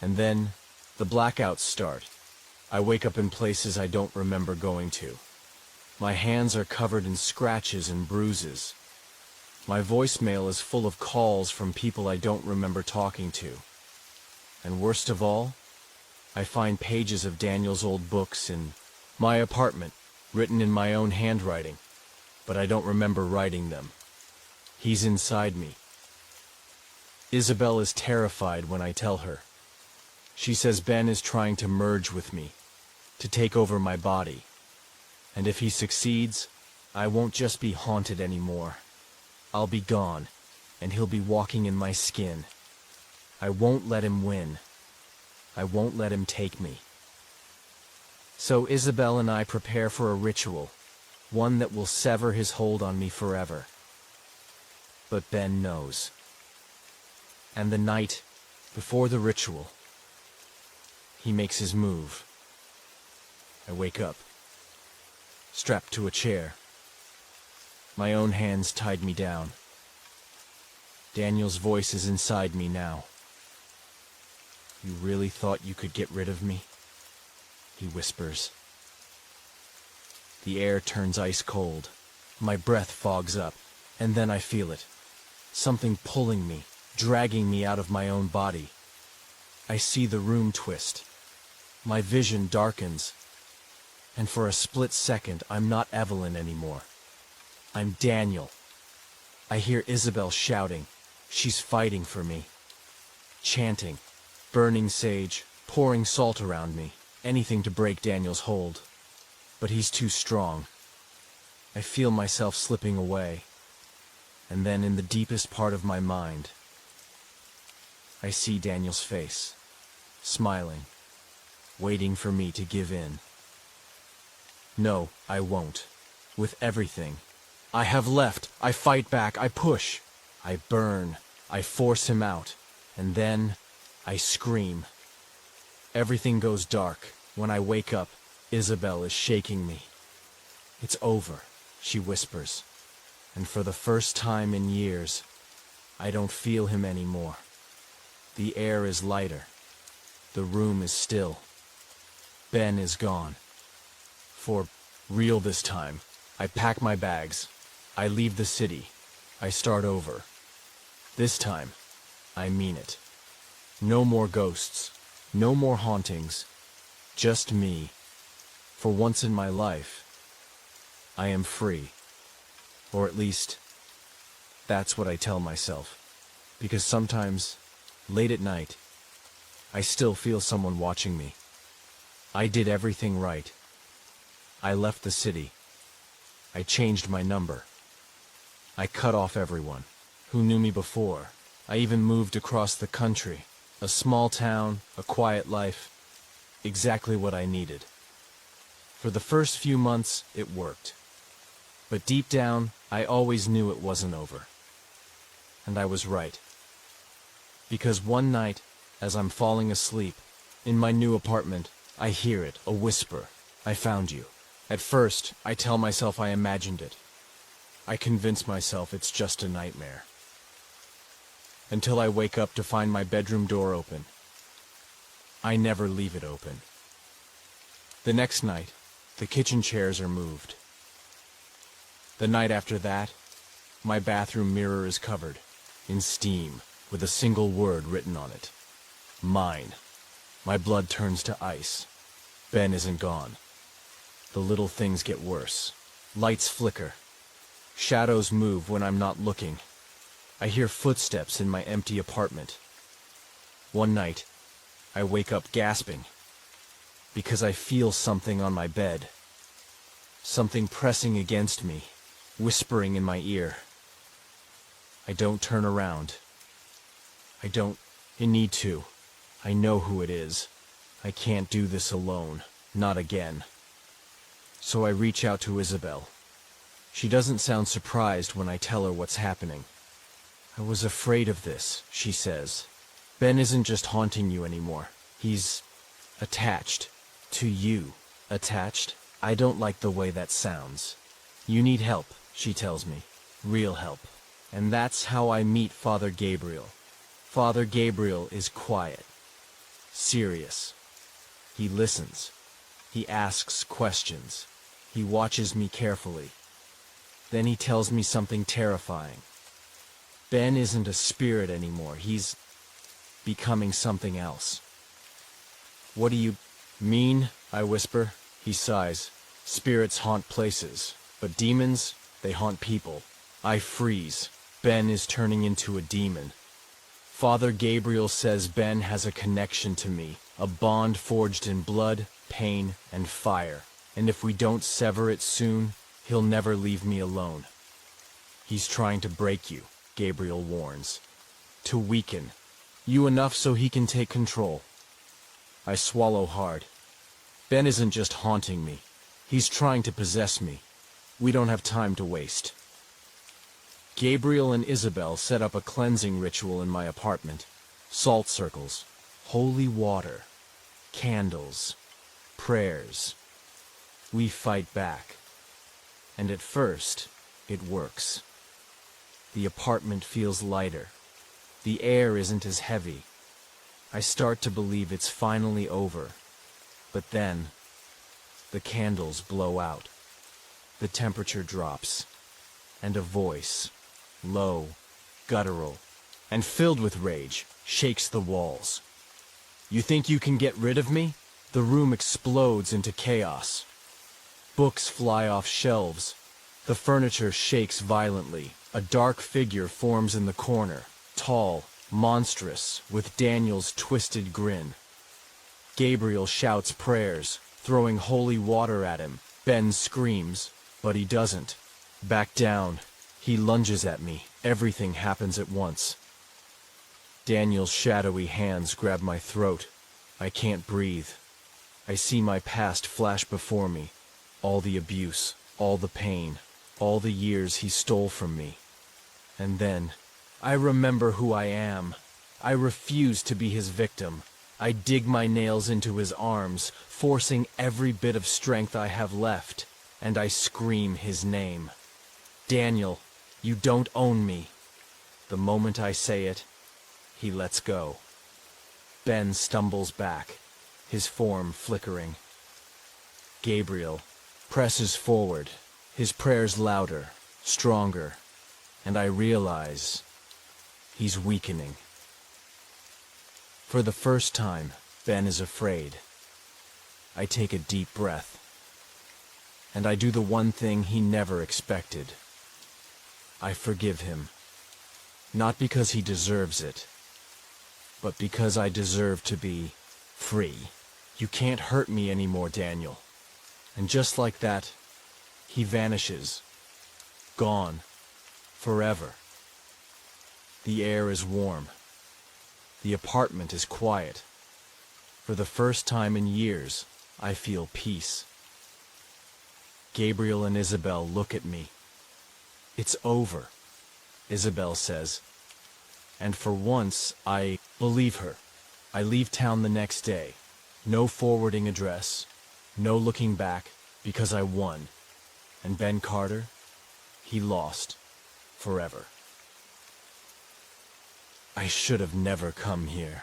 and then the blackouts start. I wake up in places I don't remember going to. My hands are covered in scratches and bruises. My voicemail is full of calls from people I don't remember talking to. And worst of all, I find pages of Daniel's old books in my apartment, written in my own handwriting, but I don't remember writing them. He's inside me. Isabel is terrified when I tell her. She says Ben is trying to merge with me, to take over my body. And if he succeeds, I won't just be haunted anymore. I'll be gone, and he'll be walking in my skin. I won't let him win. I won't let him take me. So Isabel and I prepare for a ritual, one that will sever his hold on me forever. But Ben knows. And the night before the ritual, he makes his move. I wake up, strapped to a chair. My own hands tied me down. Daniel's voice is inside me now. "You really thought you could get rid of me?" he whispers. The air turns ice cold. My breath fogs up, and then I feel it. Something pulling me, dragging me out of my own body. I see the room twist. My vision darkens. And for a split second, I'm not Evelyn anymore. I'm Daniel. I hear Isabel shouting. She's fighting for me. Chanting, burning sage, pouring salt around me. Anything to break Daniel's hold. But he's too strong. I feel myself slipping away. And then in the deepest part of my mind, I see Daniel's face, smiling, waiting for me to give in. No, I won't. With everything. I have left. I fight back. I push. I burn. I force him out. And then I scream. Everything goes dark. When I wake up, Isabel is shaking me. "It's over," she whispers. And for the first time in years, I don't feel him anymore. The air is lighter. The room is still. Ben is gone. For real this time. I pack my bags. I leave the city. I start over. This time, I mean it. No more ghosts. No more hauntings. Just me. For once in my life, I am free. Or at least, that's what I tell myself. Because sometimes, late at night, I still feel someone watching me. I did everything right. I left the city. I changed my number. I cut off everyone who knew me before. I even moved across the country. A small town, a quiet life. Exactly what I needed. For the first few months, it worked. But deep down, I always knew it wasn't over. And I was right. Because one night, as I'm falling asleep, in my new apartment, I hear it, a whisper. I found you. At first, I tell myself I imagined it. I convince myself it's just a nightmare. Until I wake up to find my bedroom door open. I never leave it open. The next night, the kitchen chairs are moved. The night after that, my bathroom mirror is covered in steam with a single word written on it. Mine. My blood turns to ice. Ben isn't gone. The little things get worse. Lights flicker. Shadows move when I'm not looking. I hear footsteps in my empty apartment. One night, I wake up gasping because I feel something on my bed. Something pressing against me, whispering in my ear. I don't turn around. I need to. I know who it is. I can't do this alone. Not again. So I reach out to Isabel. She doesn't sound surprised when I tell her what's happening. I was afraid of this, she says. Ben isn't just haunting you anymore. He's attached to you. Attached? I don't like the way that sounds. You need help, she tells me. Real help. And that's how I meet Father Gabriel. Father Gabriel is quiet. Serious. He listens. He asks questions. He watches me carefully. Then he tells me something terrifying. Ben isn't a spirit anymore. He's becoming something else. What do you mean? I whisper. He sighs. Spirits haunt places, but demons, they haunt people. I freeze. Ben is turning into a demon. Father Gabriel says Ben has a connection to me, a bond forged in blood, pain, and fire. And if we don't sever it soon, he'll never leave me alone. He's trying to break you, Gabriel warns. To weaken you enough so he can take control. I swallow hard. Ben isn't just haunting me. He's trying to possess me. We don't have time to waste. Gabriel and Isabel set up a cleansing ritual in my apartment. Salt circles, holy water, candles, prayers. We fight back. And at first, it works. The apartment feels lighter. The air isn't as heavy. I start to believe it's finally over. But then, the candles blow out. The temperature drops. And a voice, low, guttural, and filled with rage, shakes the walls. You think you can get rid of me? The room explodes into chaos. Books fly off shelves. The furniture shakes violently. A dark figure forms in the corner, tall, monstrous, with Daniel's twisted grin. Gabriel shouts prayers, throwing holy water at him. Ben screams, but he doesn't. Back down. He lunges at me. Everything happens at once. Daniel's shadowy hands grab my throat. I can't breathe. I see my past flash before me. All the abuse, all the pain, all the years he stole from me. And then, I remember who I am. I refuse to be his victim. I dig my nails into his arms, forcing every bit of strength I have left, and I scream his name. Daniel, you don't own me. The moment I say it, he lets go. Ben stumbles back, his form flickering. Gabriel presses forward, his prayers louder, stronger, and I realize he's weakening. For the first time, Ben is afraid. I take a deep breath, and I do the one thing he never expected. I forgive him, not because he deserves it, but because I deserve to be free. You can't hurt me anymore, Daniel. And just like that, he vanishes. Gone. Forever. The air is warm. The apartment is quiet. For the first time in years, I feel peace. Gabriel and Isabel look at me. It's over, Isabel says. And for once, I believe her. I leave town the next day. No forwarding address. No looking back, because I won. And Ben Carter, he lost. Forever. I should have never come here.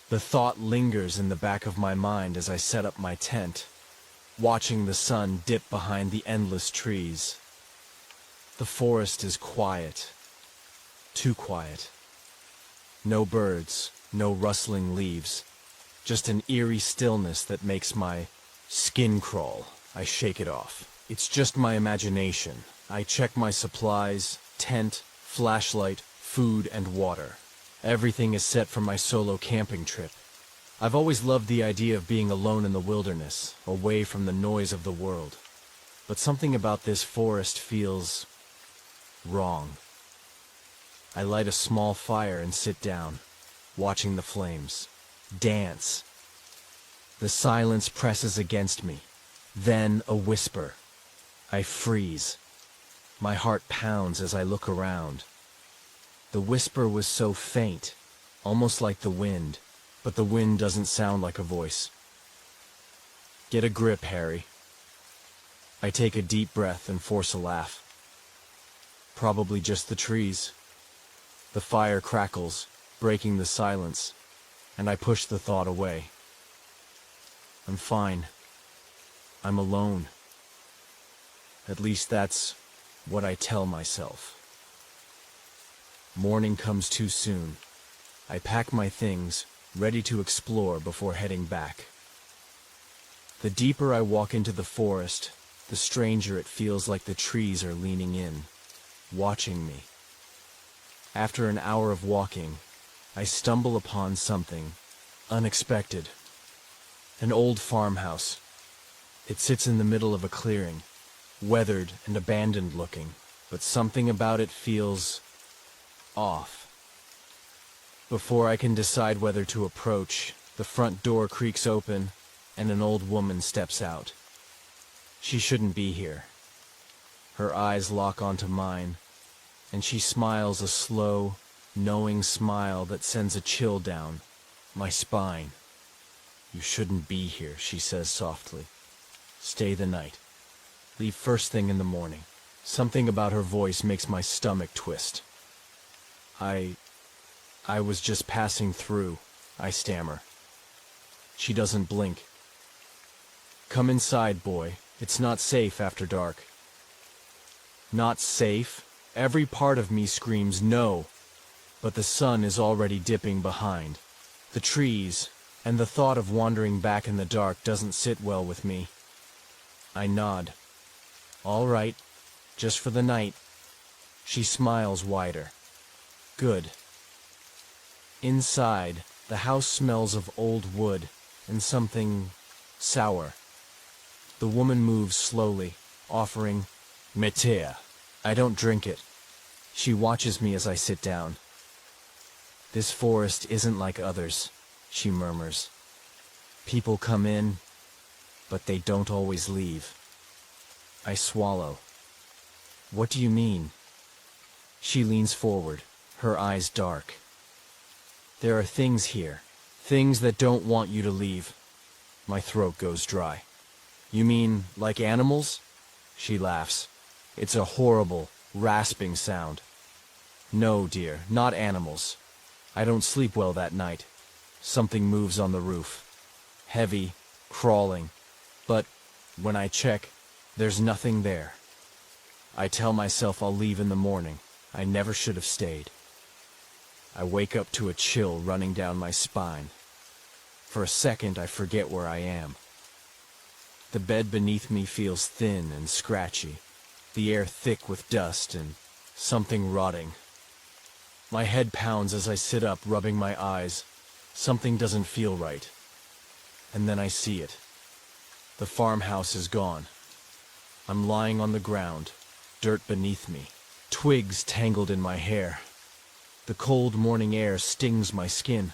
The thought lingers in the back of my mind as I set up my tent, watching the sun dip behind the endless trees. The forest is quiet. Too quiet. No birds, no rustling leaves. Just an eerie stillness that makes my skin crawl. I shake it off. It's just my imagination. I check my supplies, tent, flashlight, food, and water. Everything is set for my solo camping trip. I've always loved the idea of being alone in the wilderness, away from the noise of the world. But something about this forest feels wrong. I light a small fire and sit down, watching the flames dance. The silence presses against me. Then a whisper. I freeze. My heart pounds as I look around. The whisper was so faint, almost like the wind, but the wind doesn't sound like a voice. Get a grip, Harry. I take a deep breath and force a laugh. Probably just the trees. The fire crackles, breaking the silence, and I push the thought away. I'm fine. I'm alone. At least that's what I tell myself. Morning comes too soon. I pack my things, ready to explore before heading back. The deeper I walk into the forest, the stranger it feels like the trees are leaning in, watching me. After an hour of walking, I stumble upon something unexpected. An old farmhouse. It sits in the middle of a clearing, weathered and abandoned looking, but something about it feels off. Before I can decide whether to approach, the front door creaks open and an old woman steps out. She shouldn't be here. Her eyes lock onto mine, and she smiles a slow, knowing smile that sends a chill down my spine. You shouldn't be here, she says softly. Stay the night. Leave first thing in the morning. Something about her voice makes my stomach twist. I was just passing through, I stammer. She doesn't blink. Come inside, boy. It's not safe after dark. Not safe? Every part of me screams no, but the sun is already dipping behind. The trees, and the thought of wandering back in the dark doesn't sit well with me. I nod. All right, just for the night. She smiles wider. Good. Inside, the house smells of old wood and something sour. The woman moves slowly, offering Metea. I don't drink it. She watches me as I sit down. This forest isn't like others, she murmurs. People come in, but they don't always leave. I swallow. What do you mean? She leans forward, her eyes dark. There are things here, things that don't want you to leave. My throat goes dry. You mean like animals? She laughs. It's a horrible, rasping sound. No, dear, not animals. I don't sleep well that night. Something moves on the roof. Heavy, crawling. But when I check, there's nothing there. I tell myself I'll leave in the morning. I never should have stayed. I wake up to a chill running down my spine. For a second, I forget where I am. The bed beneath me feels thin and scratchy, the air thick with dust and something rotting. My head pounds as I sit up, rubbing my eyes. Something doesn't feel right. And then I see it. The farmhouse is gone. I'm lying on the ground, dirt beneath me, twigs tangled in my hair. The cold morning air stings my skin.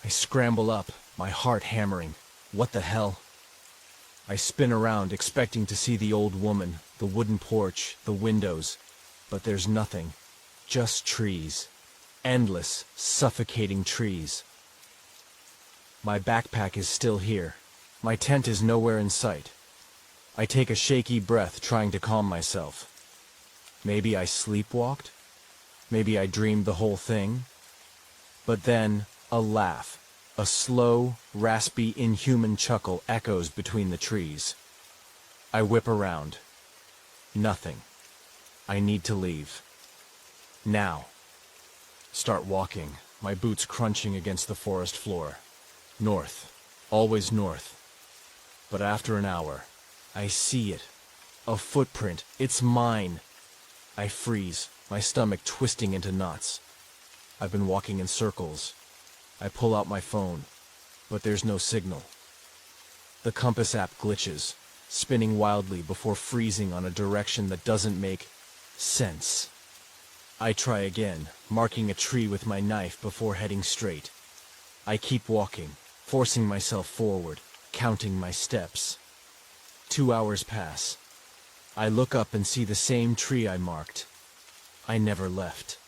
I scramble up, my heart hammering. What the hell? I spin around, expecting to see the old woman, the wooden porch, the windows. But there's nothing. Just trees. Endless, suffocating trees. My backpack is still here. My tent is nowhere in sight. I take a shaky breath, trying to calm myself. Maybe I sleepwalked? Maybe I dreamed the whole thing? But then, a laugh. A slow, raspy, inhuman chuckle echoes between the trees. I whip around. Nothing. I need to leave. Now. Start walking, my boots crunching against the forest floor. North. Always north. But after an hour, I see it. A footprint. It's mine. I freeze, my stomach twisting into knots. I've been walking in circles. I pull out my phone, but there's no signal. The compass app glitches, spinning wildly before freezing on a direction that doesn't make sense. I try again, marking a tree with my knife before heading straight. I keep walking, forcing myself forward, counting my steps. 2 hours pass. I look up and see the same tree I marked. I never left.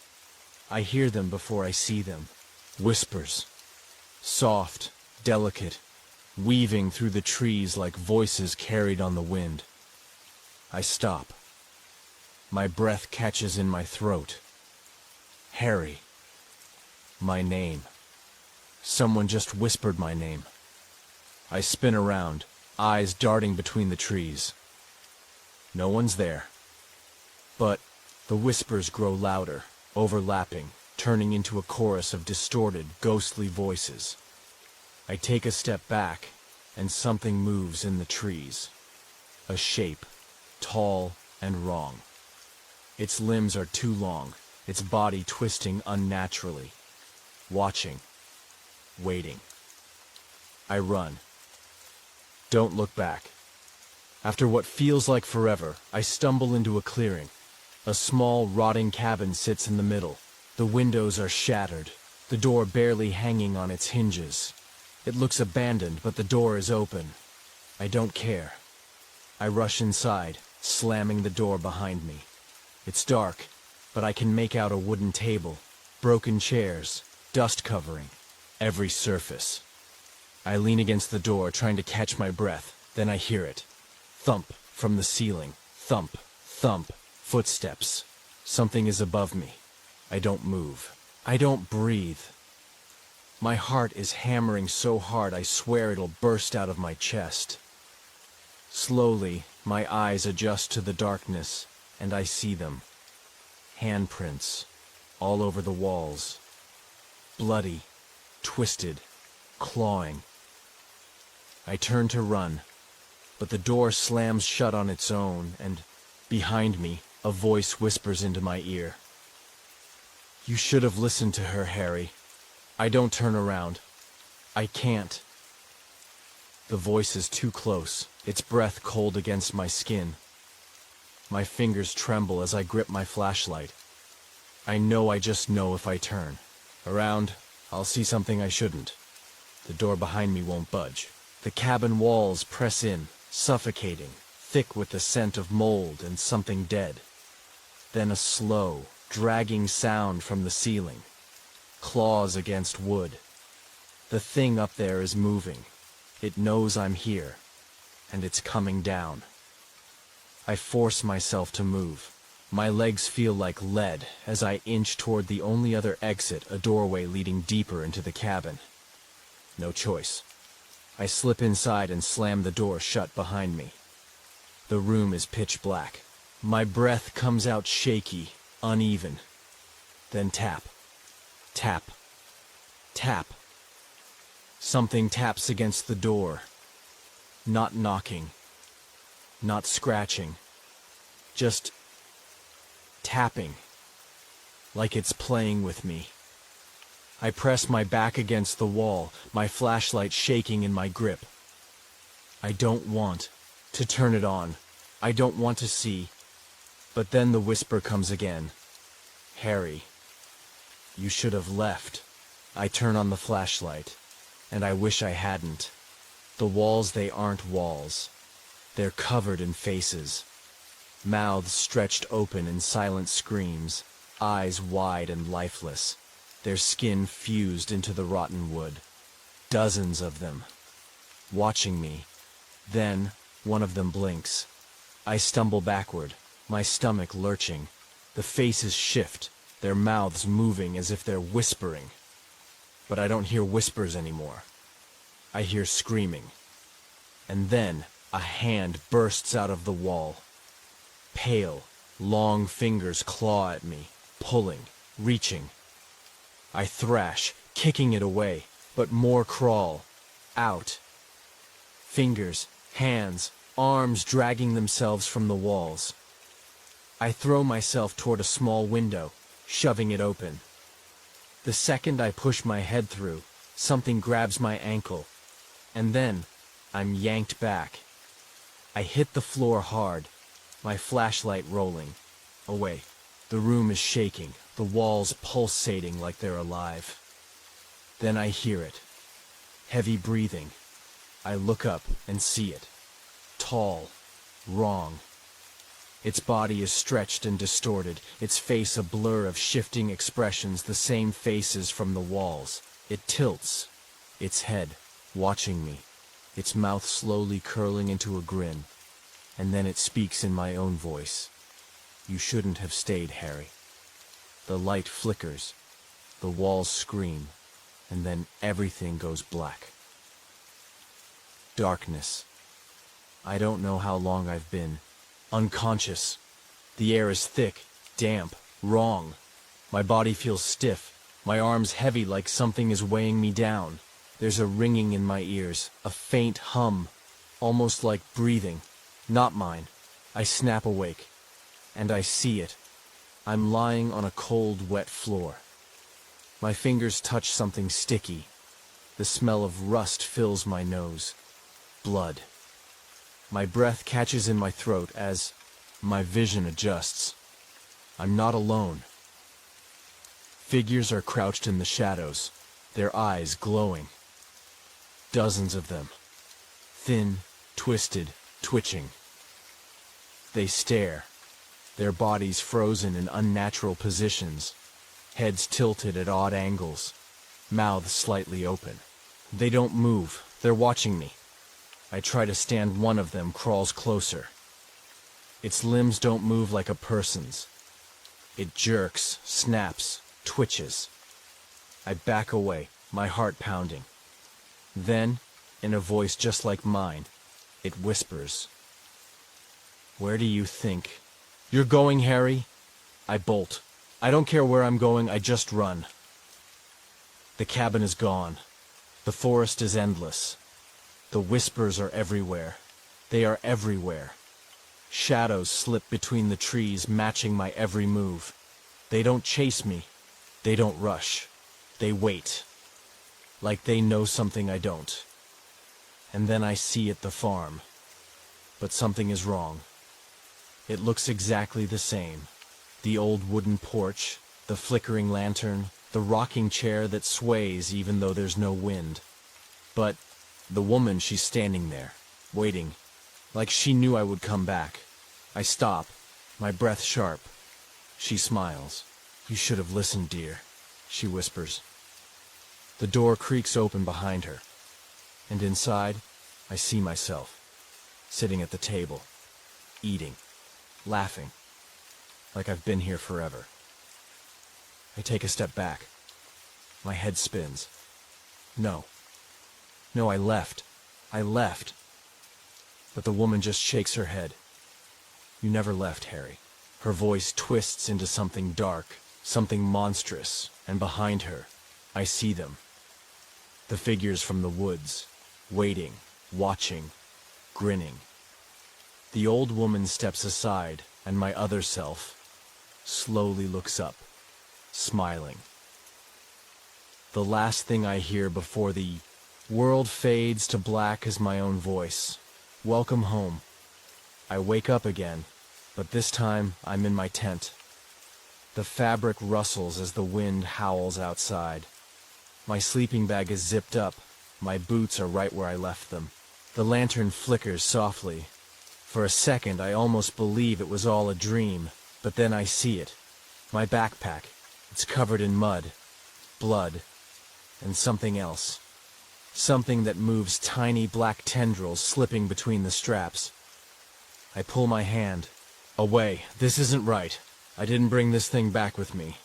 I hear them before I see them. Whispers. Soft, delicate, weaving through the trees like voices carried on the wind. I stop. My breath catches in my throat. Harry. My name. Someone just whispered my name. I spin around, eyes darting between the trees. No one's there. But the whispers grow louder, overlapping, turning into a chorus of distorted, ghostly voices. I take a step back, and something moves in the trees. A shape, tall and wrong. Its limbs are too long, its body twisting unnaturally. Watching. Waiting. I run. Don't look back. After what feels like forever, I stumble into a clearing. A small, rotting cabin sits in the middle. The windows are shattered, the door barely hanging on its hinges. It looks abandoned, but the door is open. I don't care. I rush inside, slamming the door behind me. It's dark, but I can make out a wooden table, broken chairs, dust covering every surface. I lean against the door, trying to catch my breath. Then I hear it. Thump from the ceiling. Thump, thump, footsteps. Something is above me. I don't move. I don't breathe. My heart is hammering so hard I swear it'll burst out of my chest. Slowly, my eyes adjust to the darkness, and I see them. Handprints, all over the walls. Bloody, twisted, clawing. I turn to run, but the door slams shut on its own, and, behind me, a voice whispers into my ear. You should have listened to her, Harry. I don't turn around. I can't. The voice is too close, its breath cold against my skin. My fingers tremble as I grip my flashlight. I know I just know if I turn around, I'll see something I shouldn't. The door behind me won't budge. The cabin walls press in, suffocating, thick with the scent of mold and something dead. Then a slow, dragging sound from the ceiling. Claws against wood. The thing up there is moving. It knows I'm here, and it's coming down. I force myself to move. My legs feel like lead as I inch toward the only other exit, a doorway leading deeper into the cabin. No choice. I slip inside and slam the door shut behind me. The room is pitch black. My breath comes out shaky, uneven. Then tap. Tap. Tap. Something taps against the door. Not knocking. Not scratching. Just tapping. Like it's playing with me. I press my back against the wall, my flashlight shaking in my grip. I don't want to turn it on. I don't want to see. But then the whisper comes again. Harry, you should have left. I turn on the flashlight, and I wish I hadn't. The walls, they aren't walls. They're covered in faces. Mouths stretched open in silent screams, eyes wide and lifeless, their skin fused into the rotten wood. Dozens of them, watching me. Then, one of them blinks. I stumble backward, my stomach lurching. The faces shift, their mouths moving as if they're whispering. But I don't hear whispers anymore. I hear screaming. And then, a hand bursts out of the wall. Pale, long fingers claw at me, pulling, reaching. I thrash, kicking it away, but more crawl. Out. Fingers, hands, arms dragging themselves from the walls. I throw myself toward a small window, shoving it open. The second I push my head through, something grabs my ankle, and then I'm yanked back. I hit the floor hard, my flashlight rolling. Away. The room is shaking, the walls pulsating like they're alive. Then I hear it. Heavy breathing. I look up and see it. Tall. Wrong. Its body is stretched and distorted, its face a blur of shifting expressions, the same faces from the walls. It tilts, its head, watching me, its mouth slowly curling into a grin. And then it speaks in my own voice. You shouldn't have stayed, Harry. The light flickers, the walls scream, and then everything goes black. Darkness. I don't know how long I've been unconscious. The air is thick, damp, wrong. My body feels stiff, my arms heavy like something is weighing me down. There's a ringing in my ears, a faint hum, almost like breathing. Not mine. I snap awake, and I see it. I'm lying on a cold, wet floor. My fingers touch something sticky. The smell of rust fills my nose. Blood. My breath catches in my throat as my vision adjusts. I'm not alone. Figures are crouched in the shadows, their eyes glowing. Dozens of them. Thin, twisted, twitching. They stare, their bodies frozen in unnatural positions, heads tilted at odd angles, mouths slightly open. They don't move, they're watching me. I try to stand. One of them crawls closer. Its limbs don't move like a person's. It jerks, snaps, twitches. I back away, my heart pounding. Then, in a voice just like mine, it whispers. Where do you think you're going, Harry? I bolt. I don't care where I'm going, I just run. The cabin is gone. The forest is endless. The whispers are everywhere. They are everywhere. Shadows slip between the trees, matching my every move. They don't chase me. They don't rush. They wait. Like they know something I don't. And then I see at the farm. But something is wrong. It looks exactly the same. The old wooden porch, the flickering lantern, the rocking chair that sways even though there's no wind. But the woman, she's standing there, waiting, like she knew I would come back. I stop, my breath sharp. She smiles. You should have listened, dear, she whispers. The door creaks open behind her, and inside, I see myself, sitting at the table, eating, laughing, like I've been here forever. I take a step back. My head spins. No, I left. But the woman just shakes her head. You never left, Harry. Her voice twists into something dark, something monstrous, and behind her, I see them. The figures from the woods, waiting, watching, grinning. The old woman steps aside, and my other self slowly looks up, smiling. The last thing I hear before the world fades to black is my own voice. Welcome home. I wake up again, but this time I'm in my tent. The fabric rustles as the wind howls outside. My sleeping bag is zipped up. My boots are right where I left them. The lantern flickers softly. For a second, I almost believe it was all a dream, but then I see it. My backpack. It's covered in mud, blood, and something else. Something that moves tiny black tendrils slipping between the straps. I pull my hand. Away, this isn't right. I didn't bring this thing back with me.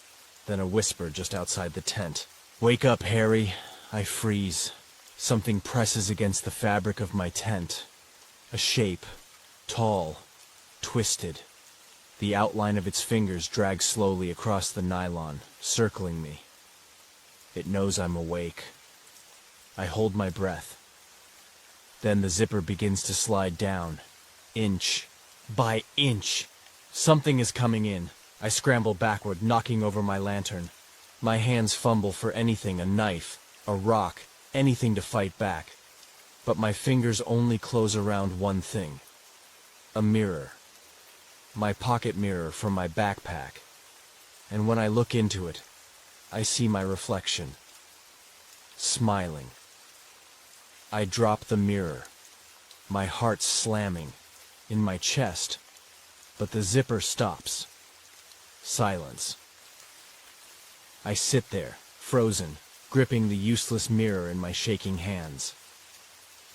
Then a whisper just outside the tent. Wake up, Harry. I freeze. Something presses against the fabric of my tent. A shape. Tall. Twisted. The outline of its fingers drags slowly across the nylon, circling me. It knows I'm awake. I hold my breath. Then the zipper begins to slide down, inch by inch. Something is coming in. I scramble backward, knocking over my lantern. My hands fumble for anything, a knife, a rock, anything to fight back. But my fingers only close around one thing. A mirror. My pocket mirror from my backpack. And when I look into it, I see my reflection. Smiling. I drop the mirror, my heart slamming in my chest, but the zipper stops. Silence. I sit there, frozen, gripping the useless mirror in my shaking hands.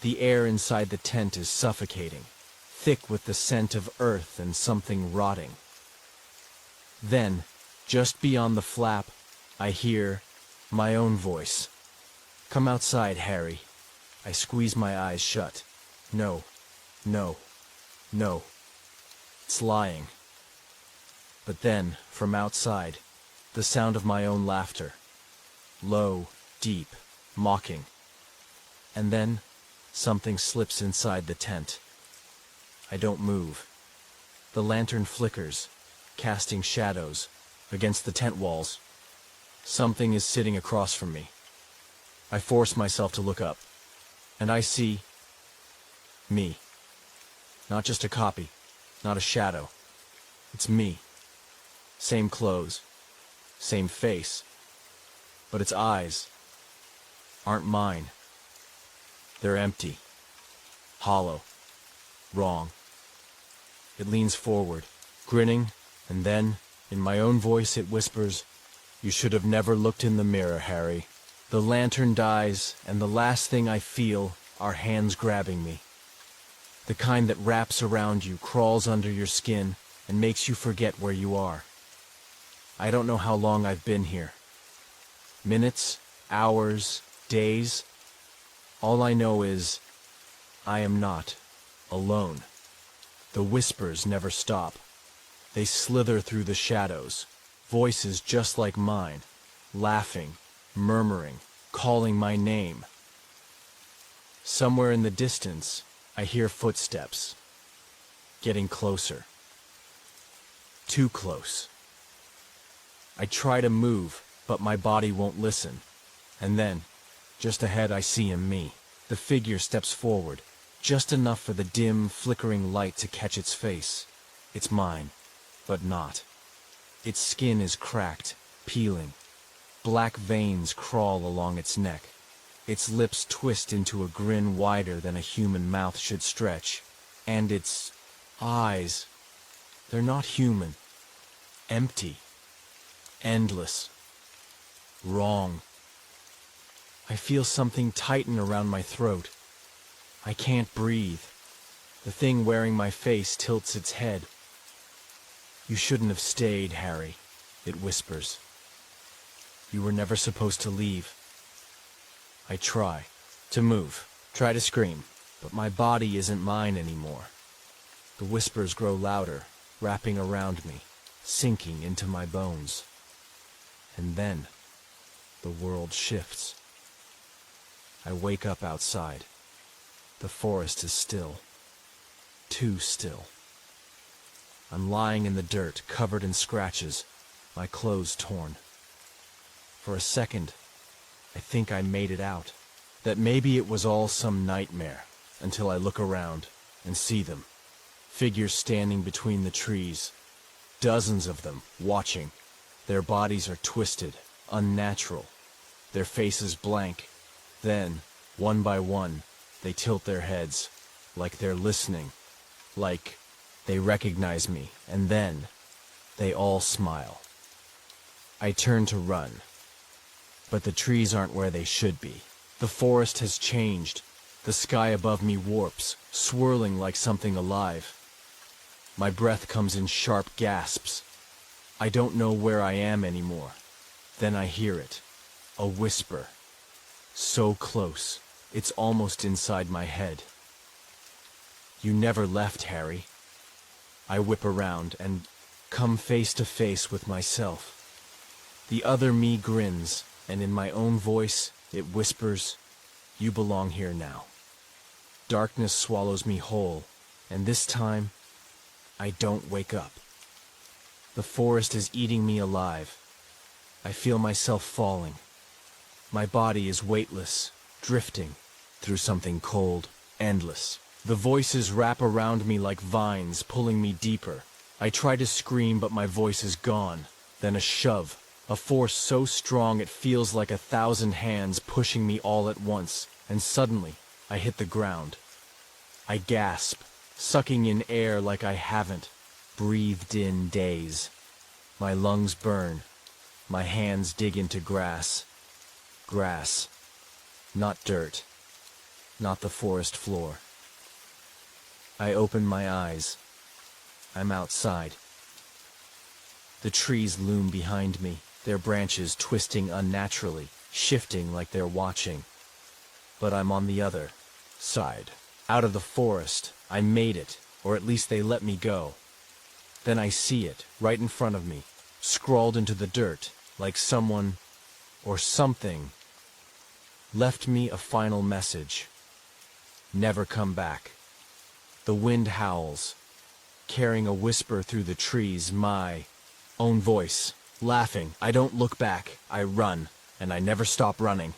The air inside the tent is suffocating, thick with the scent of earth and something rotting. Then, just beyond the flap, I hear my own voice. Come outside, Harry. I squeeze my eyes shut. No, no, no. It's lying. But then, from outside, the sound of my own laughter. Low, deep, mocking. And then, something slips inside the tent. I don't move. The lantern flickers, casting shadows against the tent walls. Something is sitting across from me. I force myself to look up. And I see me. Not just a copy, not a shadow. It's me. Same clothes, same face. But its eyes aren't mine. They're empty, hollow, wrong. It leans forward, grinning, and then, in my own voice, it whispers, "You should have never looked in the mirror, Harry." The lantern dies, and the last thing I feel are hands grabbing me. The kind that wraps around you, crawls under your skin, and makes you forget where you are. I don't know how long I've been here. Minutes, hours, days. All I know is, I am not alone. The whispers never stop. They slither through the shadows, voices just like mine, laughing, murmuring, calling my name. Somewhere in the distance, I hear footsteps. Getting closer. Too close. I try to move, but my body won't listen. And then, just ahead I see me. The figure steps forward, just enough for the dim, flickering light to catch its face. It's mine, but not. Its skin is cracked, peeling. Black veins crawl along its neck. Its lips twist into a grin wider than a human mouth should stretch. And its eyes, they're not human. Empty. Endless. Wrong. I feel something tighten around my throat. I can't breathe. The thing wearing my face tilts its head. "You shouldn't have stayed, Harry," it whispers. "You were never supposed to leave." I try to move, try to scream, but my body isn't mine anymore. The whispers grow louder, wrapping around me, sinking into my bones. And then, the world shifts. I wake up outside. The forest is still. Too still. I'm lying in the dirt, covered in scratches, my clothes torn. For a second, I think I made it out. That maybe it was all some nightmare, until I look around. and see them. Figures standing between the trees. Dozens of them, watching. Their bodies are twisted, unnatural. Their faces blank. Then, one by one, they tilt their heads, like they're listening, like they recognize me, and then they all smile. I turn to run, but the trees aren't where they should be. The forest has changed. The sky above me warps, swirling like something alive. My breath comes in sharp gasps. I don't know where I am anymore. Then I hear it, a whisper. So close, it's almost inside my head. "You never left, Harry." I whip around and come face to face with myself. The other me grins, and in my own voice, it whispers, "You belong here now." Darkness swallows me whole, and this time, I don't wake up. The forest is eating me alive. I feel myself falling. My body is weightless, drifting through something cold, endless. The voices wrap around me like vines, pulling me deeper. I try to scream, but my voice is gone. Then a shove, a force so strong it feels like 1,000 hands pushing me all at once, and suddenly, I hit the ground. I gasp, sucking in air like I haven't breathed in days. My lungs burn. My hands dig into grass. Grass. Not dirt. Not the forest floor. I open my eyes. I'm outside. The trees loom behind me, their branches twisting unnaturally, shifting like they're watching. But I'm on the other side. Out of the forest, I made it, or at least they let me go. Then I see it, right in front of me, scrawled into the dirt, like someone, or something, left me a final message. Never come back. The wind howls, carrying a whisper through the trees, my own voice, laughing. I don't look back, I run, and I never stop running.